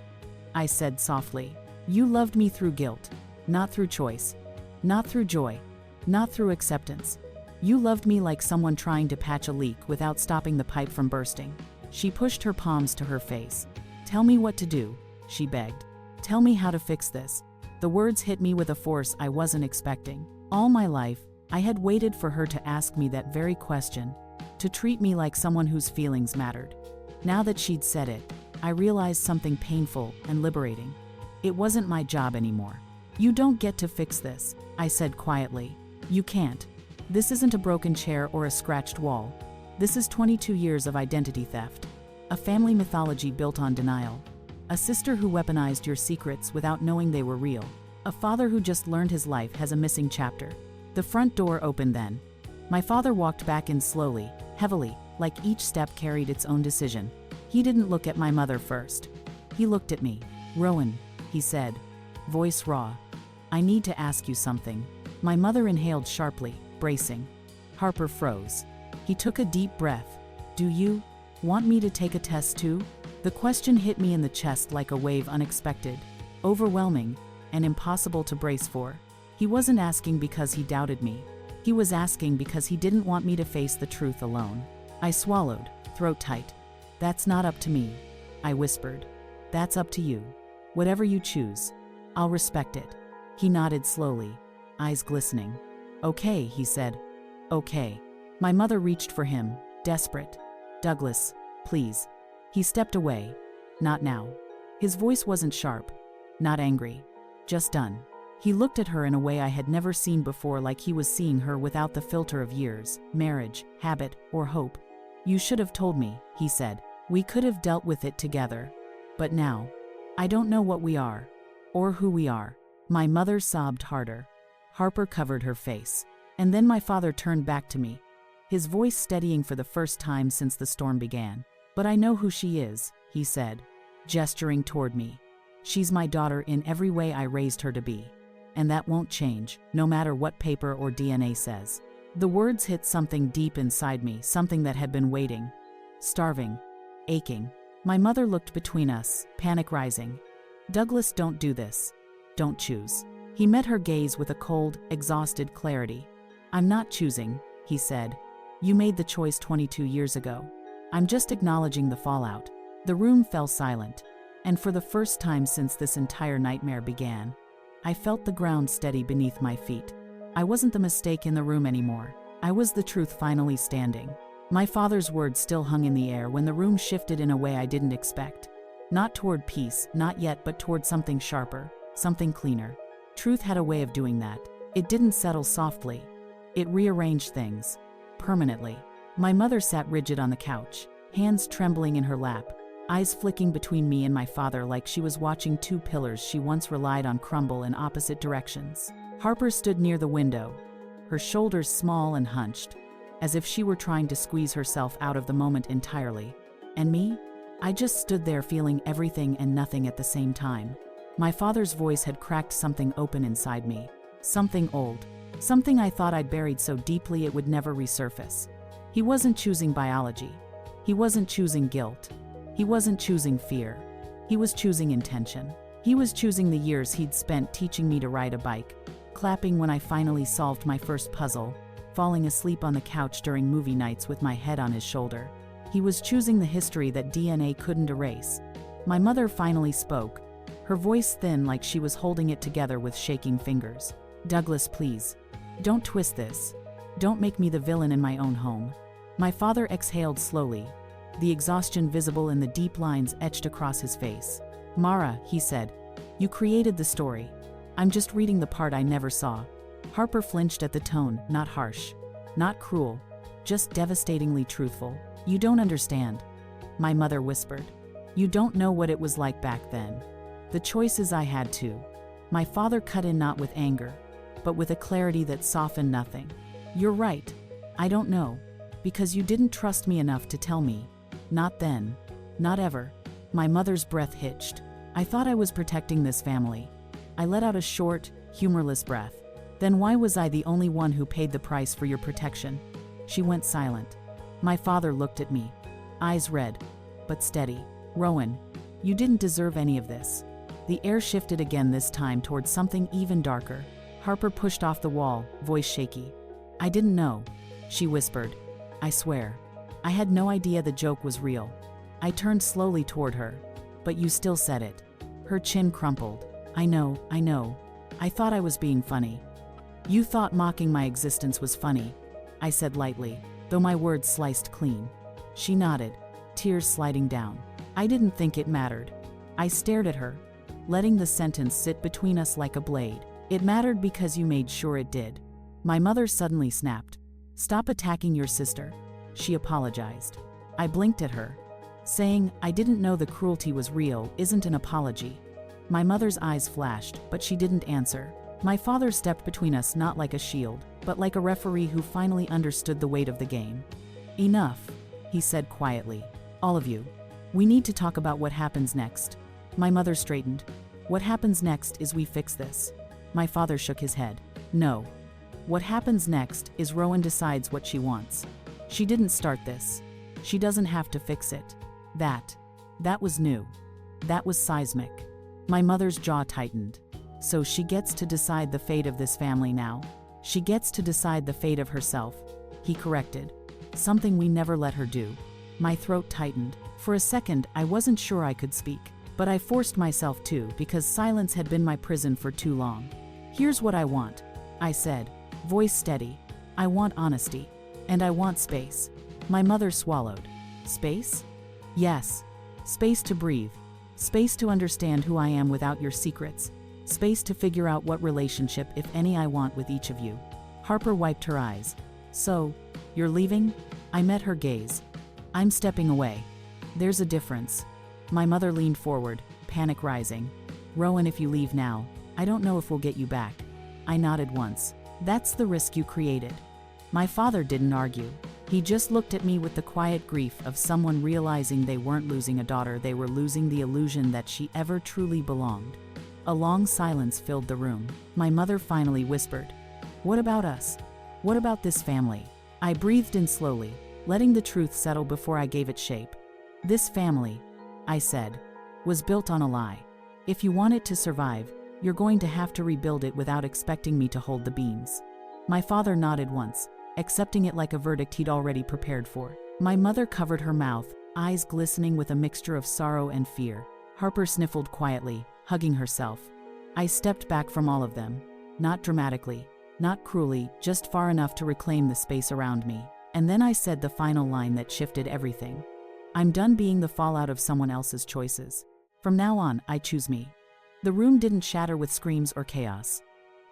I said softly. "You loved me through guilt, not through choice, not through joy, not through acceptance. You loved me like someone trying to patch a leak without stopping the pipe from bursting." She pushed her palms to her face. "Tell me what to do," she begged. "Tell me how to fix this." The words hit me with a force I wasn't expecting. All my life, I had waited for her to ask me that very question, to treat me like someone whose feelings mattered. Now that she'd said it, I realized something painful and liberating. It wasn't my job anymore. "You don't get to fix this," I said quietly. "You can't. This isn't a broken chair or a scratched wall. This is 22 years of identity theft. A family mythology built on denial. A sister who weaponized your secrets without knowing they were real. A father who just learned his life has a missing chapter." The front door opened then. My father walked back in slowly, heavily, like each step carried its own decision. He didn't look at my mother first. He looked at me. "Rowan," he said, voice raw, "I need to ask you something." My mother inhaled sharply, bracing. Harper froze. He took a deep breath. "Do you want me to take a test too?" The question hit me in the chest like a wave, unexpected, overwhelming, and impossible to brace for. He wasn't asking because he doubted me. He was asking because he didn't want me to face the truth alone. I swallowed, throat tight. That's not up to me, I whispered. That's up to you. Whatever you choose, I'll respect it. He nodded slowly, eyes glistening. Okay, he said. Okay. My mother reached for him, desperate. Douglas, please. He stepped away. Not now. His voice wasn't sharp, not angry, just done. He looked at her in a way I had never seen before, like he was seeing her without the filter of years, marriage, habit, or hope. You should have told me, he said. We could have dealt with it together. But now, I don't know what we are, or who we are. My mother sobbed harder. Harper covered her face. And then my father turned back to me, his voice steadying for the first time since the storm began. But I know who she is, he said, gesturing toward me. She's my daughter in every way I raised her to be. And that won't change, no matter what paper or DNA says. The words hit something deep inside me, something that had been waiting, starving, aching. My mother looked between us, panic rising. Douglas, don't do this. Don't choose. He met her gaze with a cold, exhausted clarity. I'm not choosing, he said. You made the choice 22 years ago. I'm just acknowledging the fallout. The room fell silent, and for the first time since this entire nightmare began, I felt the ground steady beneath my feet. I wasn't the mistake in the room anymore. I was the truth finally standing. My father's words still hung in the air when the room shifted in a way I didn't expect. Not toward peace, not yet, but toward something sharper, something cleaner. Truth had a way of doing that. It didn't settle softly. It rearranged things. Permanently. My mother sat rigid on the couch, hands trembling in her lap, eyes flicking between me and my father like she was watching two pillars she once relied on crumble in opposite directions. Harper stood near the window, her shoulders small and hunched, as if she were trying to squeeze herself out of the moment entirely. And me? I just stood there feeling everything and nothing at the same time. My father's voice had cracked something open inside me, something old, something I thought I'd buried so deeply it would never resurface. He wasn't choosing biology. He wasn't choosing guilt. He wasn't choosing fear. He was choosing intention. He was choosing the years he'd spent teaching me to ride a bike, clapping when I finally solved my first puzzle, falling asleep on the couch during movie nights with my head on his shoulder. He was choosing the history that DNA couldn't erase. My mother finally spoke, her voice thin like she was holding it together with shaking fingers. Douglas, please. Don't twist this. Don't make me the villain in my own home. My father exhaled slowly, the exhaustion visible in the deep lines etched across his face. Mara, he said, you created the story. I'm just reading the part I never saw. Harper flinched at the tone, not harsh, not cruel, just devastatingly truthful. You don't understand, my mother whispered. You don't know what it was like back then. The choices I had to. My father cut in not with anger, but with a clarity that softened nothing. You're right. I don't know. Because you didn't trust me enough to tell me. Not then. Not ever. My mother's breath hitched. I thought I was protecting this family. I let out a short, humorless breath. Then why was I the only one who paid the price for your protection? She went silent. My father looked at me, eyes red, but steady. Rowan, you didn't deserve any of this. The air shifted again, this time towards something even darker. Harper pushed off the wall, voice shaky. I didn't know, she whispered. I swear. I had no idea the joke was real. I turned slowly toward her. But you still said it. Her chin crumpled. I know. I thought I was being funny. You thought mocking my existence was funny, I said lightly, though my words sliced clean. She nodded, tears sliding down. I didn't think it mattered. I stared at her, letting the sentence sit between us like a blade. It mattered because you made sure it did. My mother suddenly snapped. Stop attacking your sister, she apologized. I blinked at her. Saying, I didn't know the cruelty was real, isn't an apology. My mother's eyes flashed, but she didn't answer. My father stepped between us, not like a shield, but like a referee who finally understood the weight of the game. Enough, he said quietly. All of you. We need to talk about what happens next. My mother straightened. What happens next is we fix this. My father shook his head. No. What happens next is Rowan decides what she wants. She didn't start this. She doesn't have to fix it. That was new. That was seismic. My mother's jaw tightened. So she gets to decide the fate of this family now. She gets to decide the fate of herself, he corrected. Something we never let her do. My throat tightened. For a second, I wasn't sure I could speak. But I forced myself to because silence had been my prison for too long. Here's what I want, I said, voice steady. I want honesty. And I want space. My mother swallowed. Space? Yes. Space to breathe. Space to understand who I am without your secrets. Space to figure out what relationship, if any, I want with each of you. Harper wiped her eyes. So, you're leaving? I met her gaze. I'm stepping away. There's a difference. My mother leaned forward, panic rising. Rowan, if you leave now, I don't know if we'll get you back. I nodded once. That's the risk you created. My father didn't argue. He just looked at me with the quiet grief of someone realizing they weren't losing a daughter, they were losing the illusion that she ever truly belonged. A long silence filled the room. My mother finally whispered, "What about us? What about this family?" I breathed in slowly, letting the truth settle before I gave it shape. This family, I said, was built on a lie. If you want it to survive, you're going to have to rebuild it without expecting me to hold the beams. My father nodded once, accepting it like a verdict he'd already prepared for. My mother covered her mouth, eyes glistening with a mixture of sorrow and fear. Harper sniffled quietly, hugging herself. I stepped back from all of them. Not dramatically, not cruelly, just far enough to reclaim the space around me. And then I said the final line that shifted everything. I'm done being the fallout of someone else's choices. From now on, I choose me. The room didn't shatter with screams or chaos.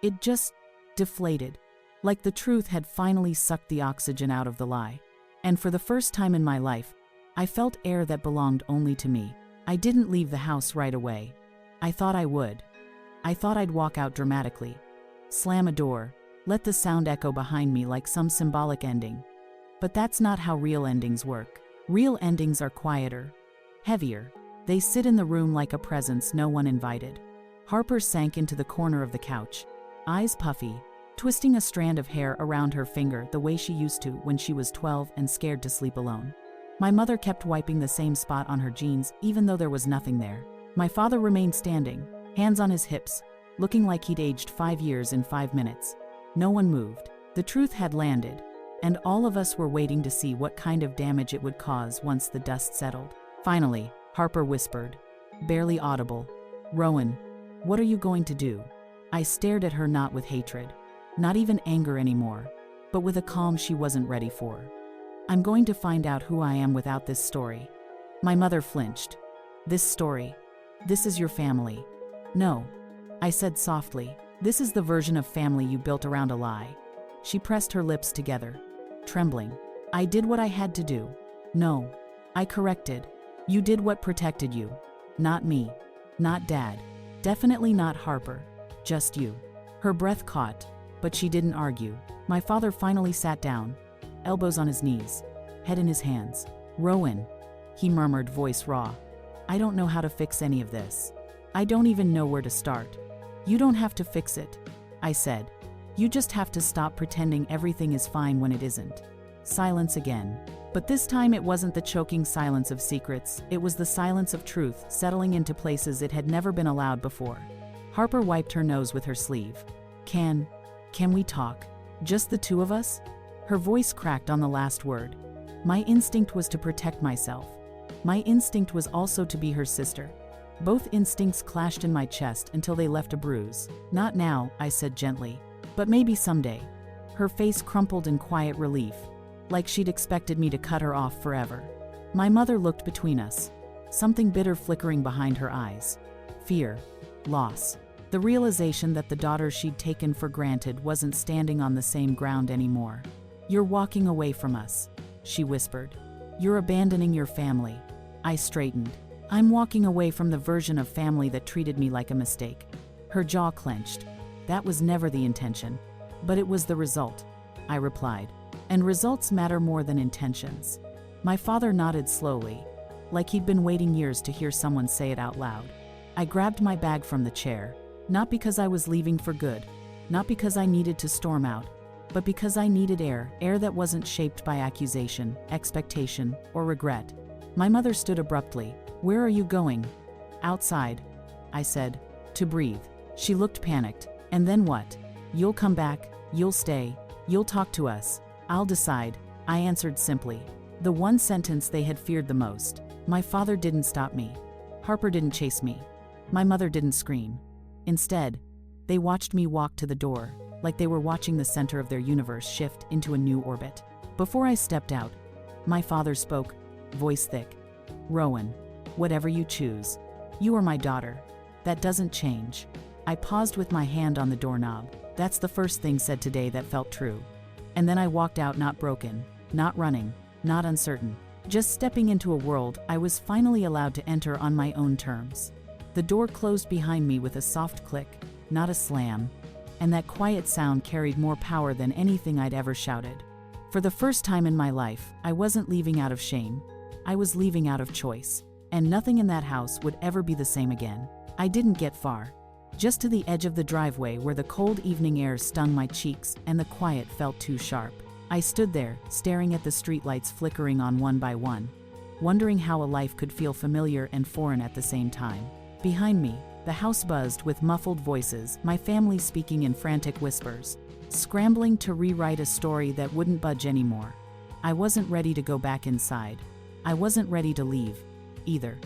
It just deflated, like the truth had finally sucked the oxygen out of the lie. And for the first time in my life, I felt air that belonged only to me. I didn't leave the house right away. I thought I would. I thought I'd walk out dramatically, slam a door, let the sound echo behind me like some symbolic ending. But that's not how real endings work. Real endings are quieter, heavier. They sit in the room like a presence no one invited. Harper sank into the corner of the couch, eyes puffy, twisting a strand of hair around her finger the way she used to when she was 12 and scared to sleep alone. My mother kept wiping the same spot on her jeans even though there was nothing there. My father remained standing, hands on his hips, looking like he'd aged 5 years in 5 minutes. No one moved. The truth had landed, and all of us were waiting to see what kind of damage it would cause once the dust settled. Finally, Harper whispered, barely audible, "Rowan, what are you going to do?" I stared at her, not with hatred, not even anger anymore, but with a calm she wasn't ready for. "I'm going to find out who I am without this story." My mother flinched. "This story? This is your family." "No," I said softly. "This is the version of family you built around a lie." She pressed her lips together, trembling. "I did what I had to do." "No," I corrected. "You did what protected you. Not me. Not Dad. Definitely not Harper. Just you." Her breath caught, but she didn't argue. My father finally sat down, elbows on his knees, head in his hands. "Rowan," he murmured, voice raw. "I don't know how to fix any of this. I don't even know where to start." "You don't have to fix it," I said. "You just have to stop pretending everything is fine when it isn't." Silence again. But this time it wasn't the choking silence of secrets, it was the silence of truth settling into places it had never been allowed before. Harper wiped her nose with her sleeve. Can we talk? Just the two of us?" Her voice cracked on the last word. My instinct was to protect myself. My instinct was also to be her sister. Both instincts clashed in my chest until they left a bruise. "Not now," I said gently, "but maybe someday." Her face crumpled in quiet relief, like she'd expected me to cut her off forever. My mother looked between us, something bitter flickering behind her eyes. Fear, loss, the realization that the daughter she'd taken for granted wasn't standing on the same ground anymore. "You're walking away from us," she whispered. "You're abandoning your family." I straightened. "I'm walking away from the version of family that treated me like a mistake." Her jaw clenched. "That was never the intention. But it was the result," I replied. "And results matter more than intentions." My father nodded slowly, like he'd been waiting years to hear someone say it out loud. I grabbed my bag from the chair, not because I was leaving for good, not because I needed to storm out, but because I needed air that wasn't shaped by accusation, expectation, or regret. My mother stood abruptly. "Where are you going?" "Outside," I said, "to breathe." She looked panicked. "And then what? You'll come back?" You'll stay. You'll talk to us. I'll decide, I answered simply. The one sentence they had feared the most. My father didn't stop me. Harper didn't chase me. My mother didn't scream. Instead, they watched me walk to the door, like they were watching the center of their universe shift into a new orbit. Before I stepped out, my father spoke, voice thick. Rowan, whatever you choose, you are my daughter. That doesn't change. I paused with my hand on the doorknob. That's the first thing said today that felt true. And then I walked out, not broken, not running, not uncertain, just stepping into a world I was finally allowed to enter on my own terms. The door closed behind me with a soft click, not a slam, and that quiet sound carried more power than anything I'd ever shouted. For the first time in my life, I wasn't leaving out of shame. I was leaving out of choice, and nothing in that house would ever be the same again. I didn't get far. Just to the edge of the driveway where the cold evening air stung my cheeks and the quiet felt too sharp. I stood there, staring at the streetlights flickering on one by one, wondering how a life could feel familiar and foreign at the same time. Behind me, the house buzzed with muffled voices, my family speaking in frantic whispers, scrambling to rewrite a story that wouldn't budge anymore. I wasn't ready to go back inside. I wasn't ready to leave, either.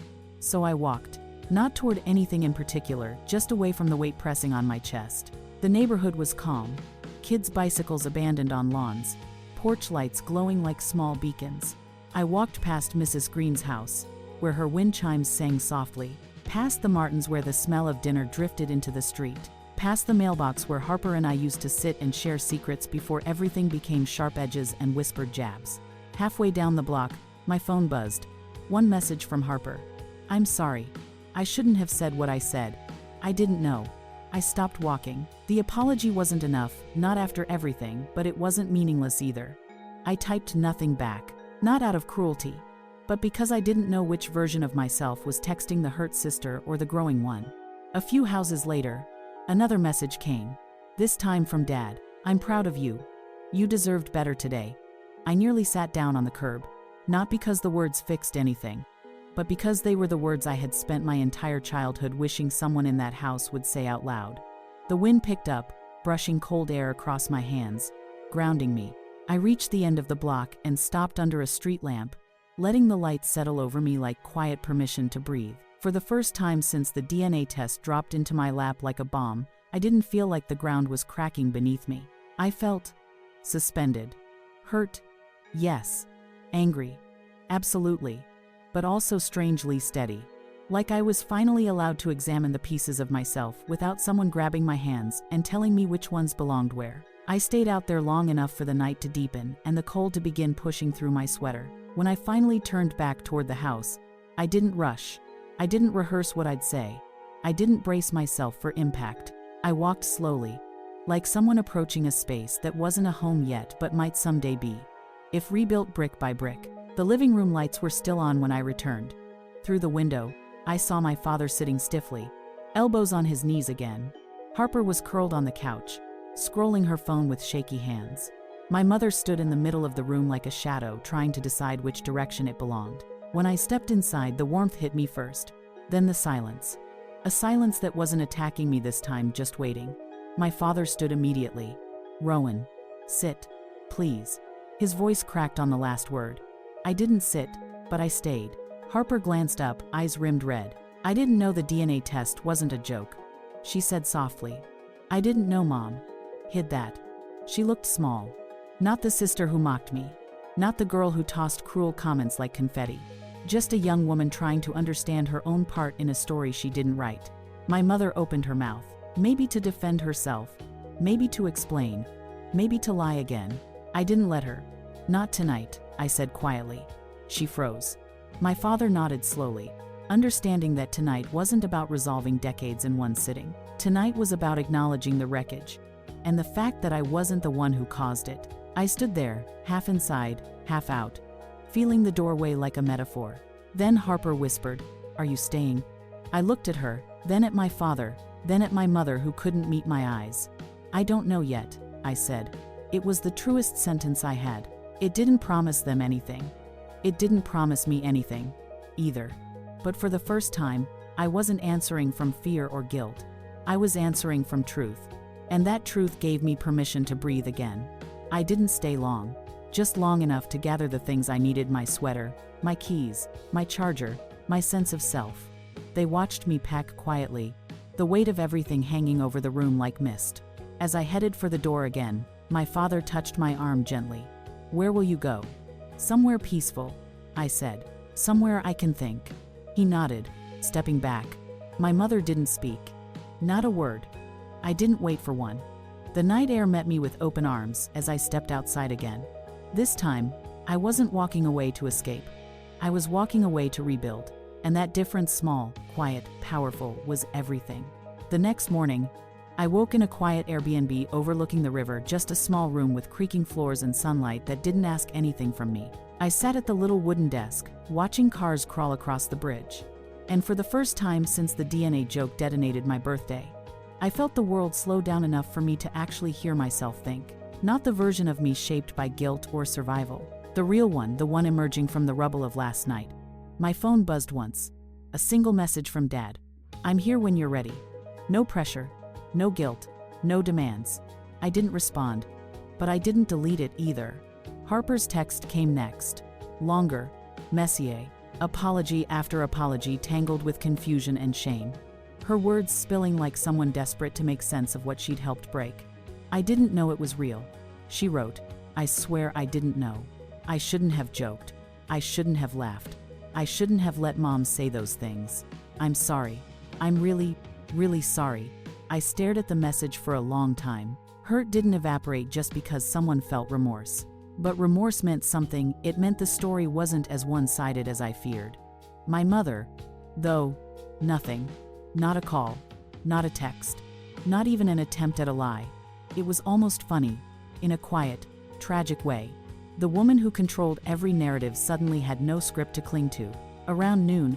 So I walked. Not toward anything in particular, just away from the weight pressing on my chest. The neighborhood was calm. Kids' bicycles abandoned on lawns. Porch lights glowing like small beacons. I walked past Mrs. Green's house, where her wind chimes sang softly. Past the Martins where the smell of dinner drifted into the street. Past the mailbox where Harper and I used to sit and share secrets before everything became sharp edges and whispered jabs. Halfway down the block, my phone buzzed. One message from Harper. I'm sorry. I shouldn't have said what I said. I didn't know. I stopped walking. The apology wasn't enough, not after everything, but it wasn't meaningless either. I typed nothing back, not out of cruelty, but because I didn't know which version of myself was texting the hurt sister or the growing one. A few houses later, another message came, this time from Dad. I'm proud of you. You deserved better today. I nearly sat down on the curb, not because the words fixed anything, but because they were the words I had spent my entire childhood wishing someone in that house would say out loud. The wind picked up, brushing cold air across my hands, grounding me. I reached the end of the block and stopped under a street lamp, letting the light settle over me like quiet permission to breathe. For the first time since the DNA test dropped into my lap like a bomb, I didn't feel like the ground was cracking beneath me. I felt suspended. Hurt, yes. Angry, absolutely. But also strangely steady. Like I was finally allowed to examine the pieces of myself without someone grabbing my hands and telling me which ones belonged where. I stayed out there long enough for the night to deepen and the cold to begin pushing through my sweater. When I finally turned back toward the house, I didn't rush. I didn't rehearse what I'd say. I didn't brace myself for impact. I walked slowly, like someone approaching a space that wasn't a home yet but might someday be, if rebuilt brick by brick. The living room lights were still on when I returned. Through the window, I saw my father sitting stiffly, elbows on his knees again. Harper was curled on the couch, scrolling her phone with shaky hands. My mother stood in the middle of the room like a shadow, trying to decide which direction it belonged. When I stepped inside, the warmth hit me first, then the silence. A silence that wasn't attacking me this time, just waiting. My father stood immediately. Rowan, sit, please. His voice cracked on the last word. I didn't sit, but I stayed. Harper glanced up, eyes rimmed red. I didn't know the DNA test wasn't a joke, she said softly. I didn't know, Mom. Hid that. She looked small. Not the sister who mocked me. Not the girl who tossed cruel comments like confetti. Just a young woman trying to understand her own part in a story she didn't write. My mother opened her mouth, maybe to defend herself, maybe to explain, maybe to lie again. I didn't let her. Not tonight, I said quietly. She froze. My father nodded slowly, understanding that tonight wasn't about resolving decades in one sitting. Tonight was about acknowledging the wreckage, and the fact that I wasn't the one who caused it. I stood there, half inside, half out, feeling the doorway like a metaphor. Then Harper whispered, "Are you staying?" I looked at her, then at my father, then at my mother who couldn't meet my eyes. "I don't know yet," I said. It was the truest sentence I had. It didn't promise them anything. It didn't promise me anything, either. But for the first time, I wasn't answering from fear or guilt. I was answering from truth. And that truth gave me permission to breathe again. I didn't stay long, just long enough to gather the things I needed: my sweater, my keys, my charger, my sense of self. They watched me pack quietly, the weight of everything hanging over the room like mist. As I headed for the door again, my father touched my arm gently. "Where will you go?" "Somewhere peaceful," I said. "Somewhere I can think." He nodded, stepping back. My mother didn't speak. Not a word. I didn't wait for one. The night air met me with open arms as I stepped outside again. This time, I wasn't walking away to escape. I was walking away to rebuild. And that difference, small, quiet, powerful, was everything. The next morning, I woke in a quiet Airbnb overlooking the river, just a small room with creaking floors and sunlight that didn't ask anything from me. I sat at the little wooden desk, watching cars crawl across the bridge. And for the first time since the DNA joke detonated my birthday, I felt the world slow down enough for me to actually hear myself think. Not the version of me shaped by guilt or survival. The real one, the one emerging from the rubble of last night. My phone buzzed once. A single message from Dad. "I'm here when you're ready." No pressure, no guilt, no demands. I didn't respond, but I didn't delete it either. Harper's text came next. Longer, messier, apology after apology tangled with confusion and shame. Her words spilling like someone desperate to make sense of what she'd helped break. "I didn't know it was real," she wrote. "I swear I didn't know. I shouldn't have joked. I shouldn't have laughed. I shouldn't have let Mom say those things. I'm sorry. I'm really, really sorry." I stared at the message for a long time. Hurt didn't evaporate just because someone felt remorse. But remorse meant something. It meant the story wasn't as one-sided as I feared. My mother, though, nothing. Not a call. Not a text. Not even an attempt at a lie. It was almost funny, in a quiet, tragic way. The woman who controlled every narrative suddenly had no script to cling to. Around noon,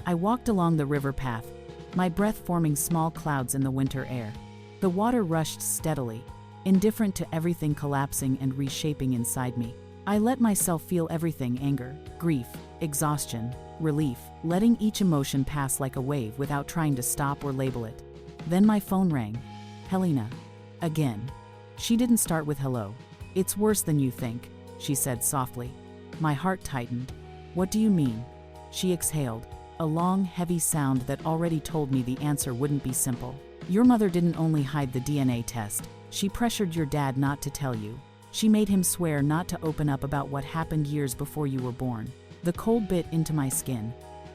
I walked along the river path, my breath forming small clouds in the winter air. The water rushed steadily, indifferent to everything collapsing and reshaping inside me. I let myself feel everything: anger, grief, exhaustion, relief, letting each emotion pass like a wave without trying to stop or label it. Then my phone rang. Helena. Again. She didn't start with hello. "It's worse than you think," she said softly. My heart tightened. "What do you mean?" She exhaled, a long, heavy sound that already told me the answer wouldn't be simple. "Your mother didn't only hide the DNA test. She pressured your dad not to tell you. She made him swear not to open up about what happened years before you were born." The cold bit into my skin.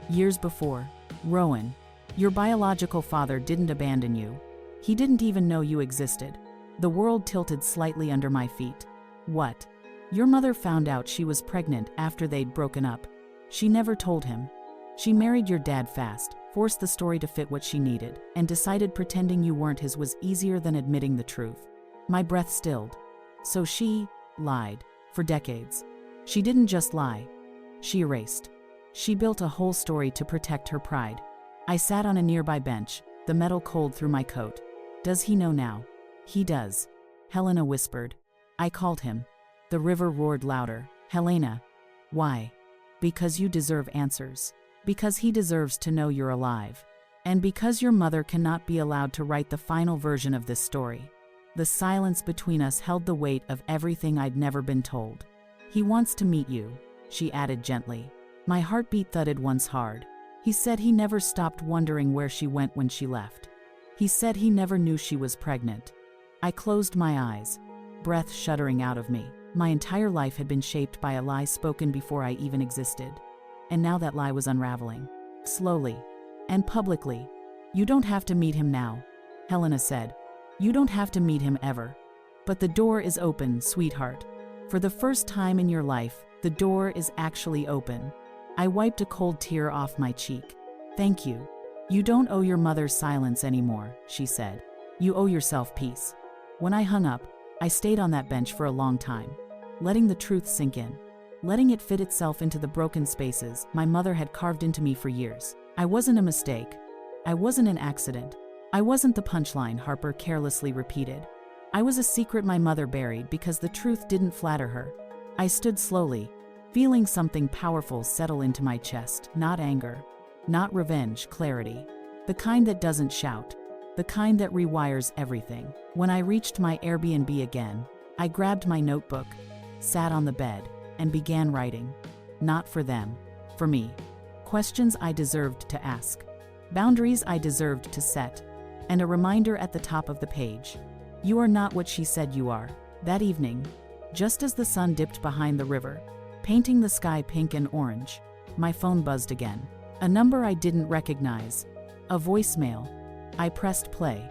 Years before. Rowan, your biological father didn't abandon you. He didn't even know you existed. The world tilted slightly under my feet. What? Your mother found out she was pregnant after they'd broken up. She never told him. She married your dad fast, forced the story to fit what she needed, and decided pretending you weren't his was easier than admitting the truth. My breath stilled. So she lied for decades. She didn't just lie. She erased. She built a whole story to protect her pride. I sat on a nearby bench, the metal cold through my coat. "Does he know now?" "He does," Helena whispered. I called him. The river roared louder. "Helena." "Why?" "Because you deserve answers. Because he deserves to know you're alive. And because your mother cannot be allowed to write the final version of this story." The silence between us held the weight of everything I'd never been told. "He wants to meet you," she added gently. My heartbeat thudded once hard. "He said he never stopped wondering where she went when she left. He said he never knew she was pregnant." I closed my eyes, breath shuddering out of me. My entire life had been shaped by a lie spoken before I even existed. And now that lie was unraveling. Slowly. And publicly. "You don't have to meet him now," Helena said. "You don't have to meet him ever. But the door is open, sweetheart. For the first time in your life, the door is actually open." I wiped a cold tear off my cheek. "Thank you. You don't owe your mother silence anymore," she said. "You owe yourself peace." When I hung up, I stayed on that bench for a long time, letting the truth sink in, letting it fit itself into the broken spaces my mother had carved into me for years. I wasn't a mistake. I wasn't an accident. I wasn't the punchline Harper carelessly repeated. I was a secret my mother buried because the truth didn't flatter her. I stood slowly, feeling something powerful settle into my chest. Not anger, not revenge, clarity. The kind that doesn't shout, the kind that rewires everything. When I reached my Airbnb again, I grabbed my notebook, sat on the bed, and began writing. Not for them, for me. Questions I deserved to ask, boundaries I deserved to set, and a reminder at the top of the page. You are not what she said you are. That evening, just as the sun dipped behind the river, painting the sky pink and orange, my phone buzzed again. A number I didn't recognize. A voicemail. I pressed play.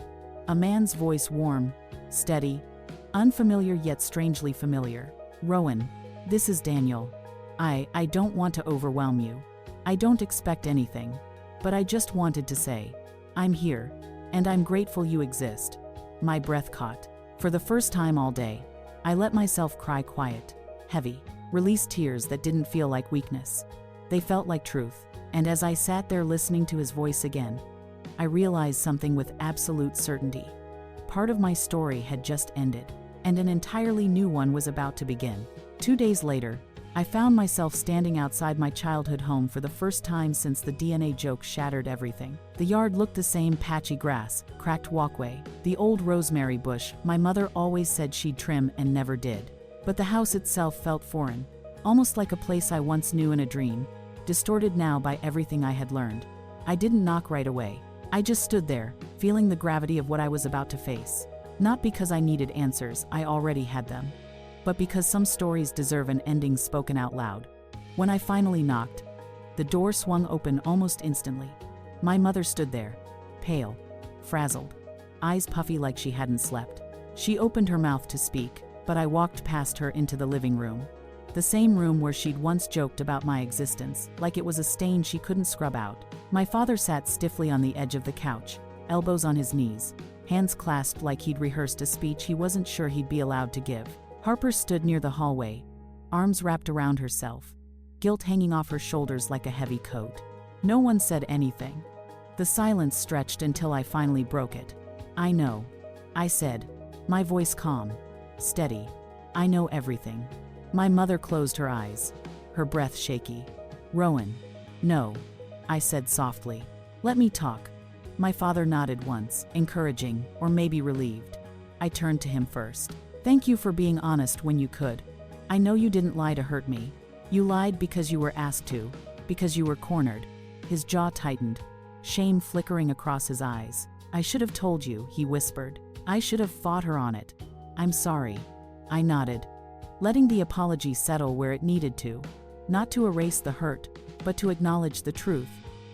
A man's voice, warm, steady, unfamiliar yet strangely familiar. Rowan, this is Daniel. I don't want to overwhelm you. I don't expect anything. But I just wanted to say, I'm here, and I'm grateful you exist. My breath caught. For the first time all day, I let myself cry quiet, heavy, released tears that didn't feel like weakness. They felt like truth. And as I sat there listening to his voice again, I realized something with absolute certainty. Part of my story had just ended, and an entirely new one was about to begin. 2 days later, I found myself standing outside my childhood home for the first time since the DNA joke shattered everything. The yard looked the same: patchy grass, cracked walkway, the old rosemary bush my mother always said she'd trim and never did. But the house itself felt foreign, almost like a place I once knew in a dream, distorted now by everything I had learned. I didn't knock right away. I just stood there, feeling the gravity of what I was about to face. Not because I needed answers, I already had them, but because some stories deserve an ending spoken out loud. When I finally knocked, the door swung open almost instantly. My mother stood there, pale, frazzled, eyes puffy like she hadn't slept. She opened her mouth to speak, but I walked past her into the living room. The same room where she'd once joked about my existence, like it was a stain she couldn't scrub out. My father sat stiffly on the edge of the couch, elbows on his knees, hands clasped like he'd rehearsed a speech he wasn't sure he'd be allowed to give. Harper stood near the hallway, arms wrapped around herself, guilt hanging off her shoulders like a heavy coat. No one said anything. The silence stretched until I finally broke it. I know, I said, my voice calm, steady. I know everything. My mother closed her eyes, her breath shaky. Rowan. No, I said softly. Let me talk. My father nodded once, encouraging, or maybe relieved. I turned to him first. Thank you for being honest when you could. I know you didn't lie to hurt me. You lied because you were asked to, because you were cornered. His jaw tightened, shame flickering across his eyes. I should have told you, he whispered. I should have fought her on it. I'm sorry. I nodded, letting the apology settle where it needed to, not to erase the hurt, but to acknowledge the truth.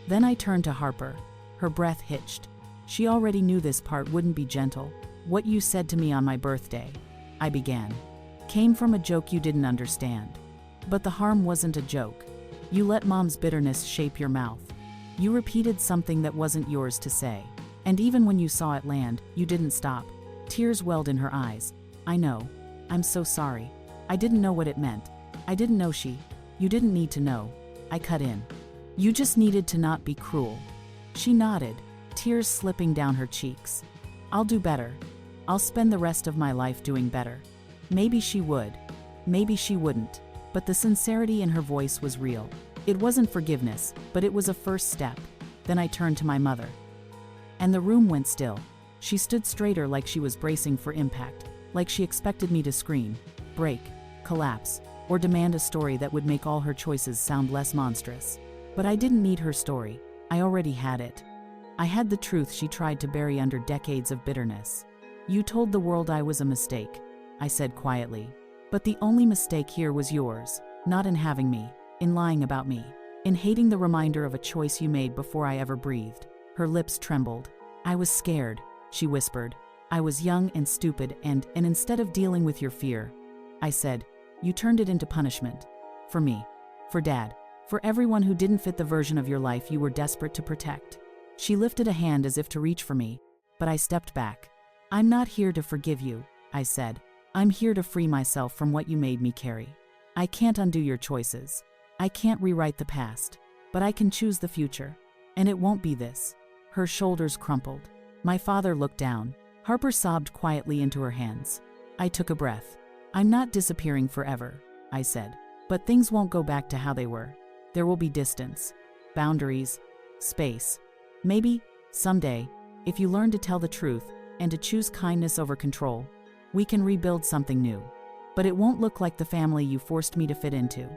Then I turned to Harper. Her breath hitched. She already knew this part wouldn't be gentle. What you said to me on my birthday, I began, came from a joke you didn't understand. But the harm wasn't a joke. You let Mom's bitterness shape your mouth. You repeated something that wasn't yours to say. And even when you saw it land, you didn't stop. Tears welled in her eyes. I know. I'm so sorry. I didn't know what it meant. I didn't know you didn't need to know. I cut in. You just needed to not be cruel. She nodded, tears slipping down her cheeks. I'll do better. I'll spend the rest of my life doing better. Maybe she would. Maybe she wouldn't. But the sincerity in her voice was real. It wasn't forgiveness, but it was a first step. Then I turned to my mother. And the room went still. She stood straighter, like she was bracing for impact, like she expected me to scream, break, collapse, or demand a story that would make all her choices sound less monstrous. But I didn't need her story. I already had it. I had the truth she tried to bury under decades of bitterness. You told the world I was a mistake, I said quietly. But the only mistake here was yours, not in having me, in lying about me, in hating the reminder of a choice you made before I ever breathed. Her lips trembled. I was scared, she whispered. I was young and stupid and instead of dealing with your fear, I said, you turned it into punishment. For me, for Dad, for everyone who didn't fit the version of your life you were desperate to protect. She lifted a hand as if to reach for me, but I stepped back. I'm not here to forgive you, I said. I'm here to free myself from what you made me carry. I can't undo your choices. I can't rewrite the past, but I can choose the future. And it won't be this. Her shoulders crumpled. My father looked down. Harper sobbed quietly into her hands. I took a breath. I'm not disappearing forever, I said. But things won't go back to how they were. There will be distance, boundaries, space. Maybe, someday, If you learn to tell the truth and to choose kindness over control, we can rebuild something new. But it won't look like the family you forced me to fit into."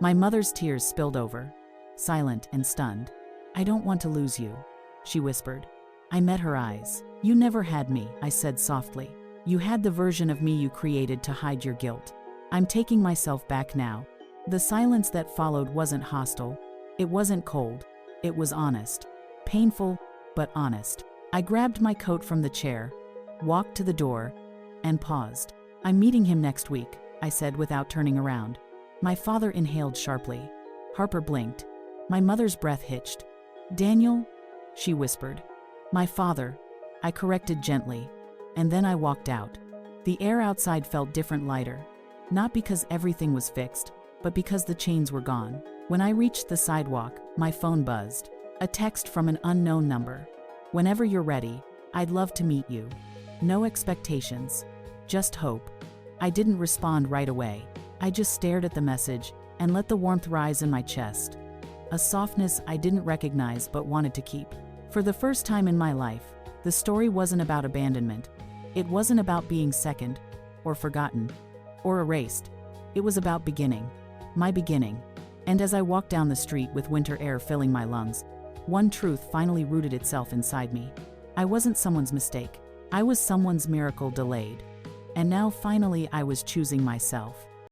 My mother's tears spilled over, silent and stunned. "I don't want to lose you," she whispered. I met her eyes. "You never had me," I said softly. "You had the version of me you created to hide your guilt. I'm taking myself back now." The silence that followed wasn't hostile. It wasn't cold. It was honest. Painful, but honest. I grabbed my coat from the chair, walked to the door, and paused. "I'm meeting him next week," I said without turning around. My father inhaled sharply. Harper blinked. My mother's breath hitched. "Daniel?" she whispered. "My father," I corrected gently, and then I walked out. The air outside felt different, lighter. Not because everything was fixed, but because the chains were gone. When I reached the sidewalk, my phone buzzed. A text from an unknown number. "Whenever you're ready, I'd love to meet you. No expectations, just hope." I didn't respond right away. I just stared at the message and let the warmth rise in my chest. A softness I didn't recognize but wanted to keep. For the first time in my life, the story wasn't about abandonment. It wasn't about being second, or forgotten, or erased. It was about beginning. My beginning. And as I walked down the street with winter air filling my lungs, one truth finally rooted itself inside me. I wasn't someone's mistake. I was someone's miracle delayed. And now finally I was choosing myself.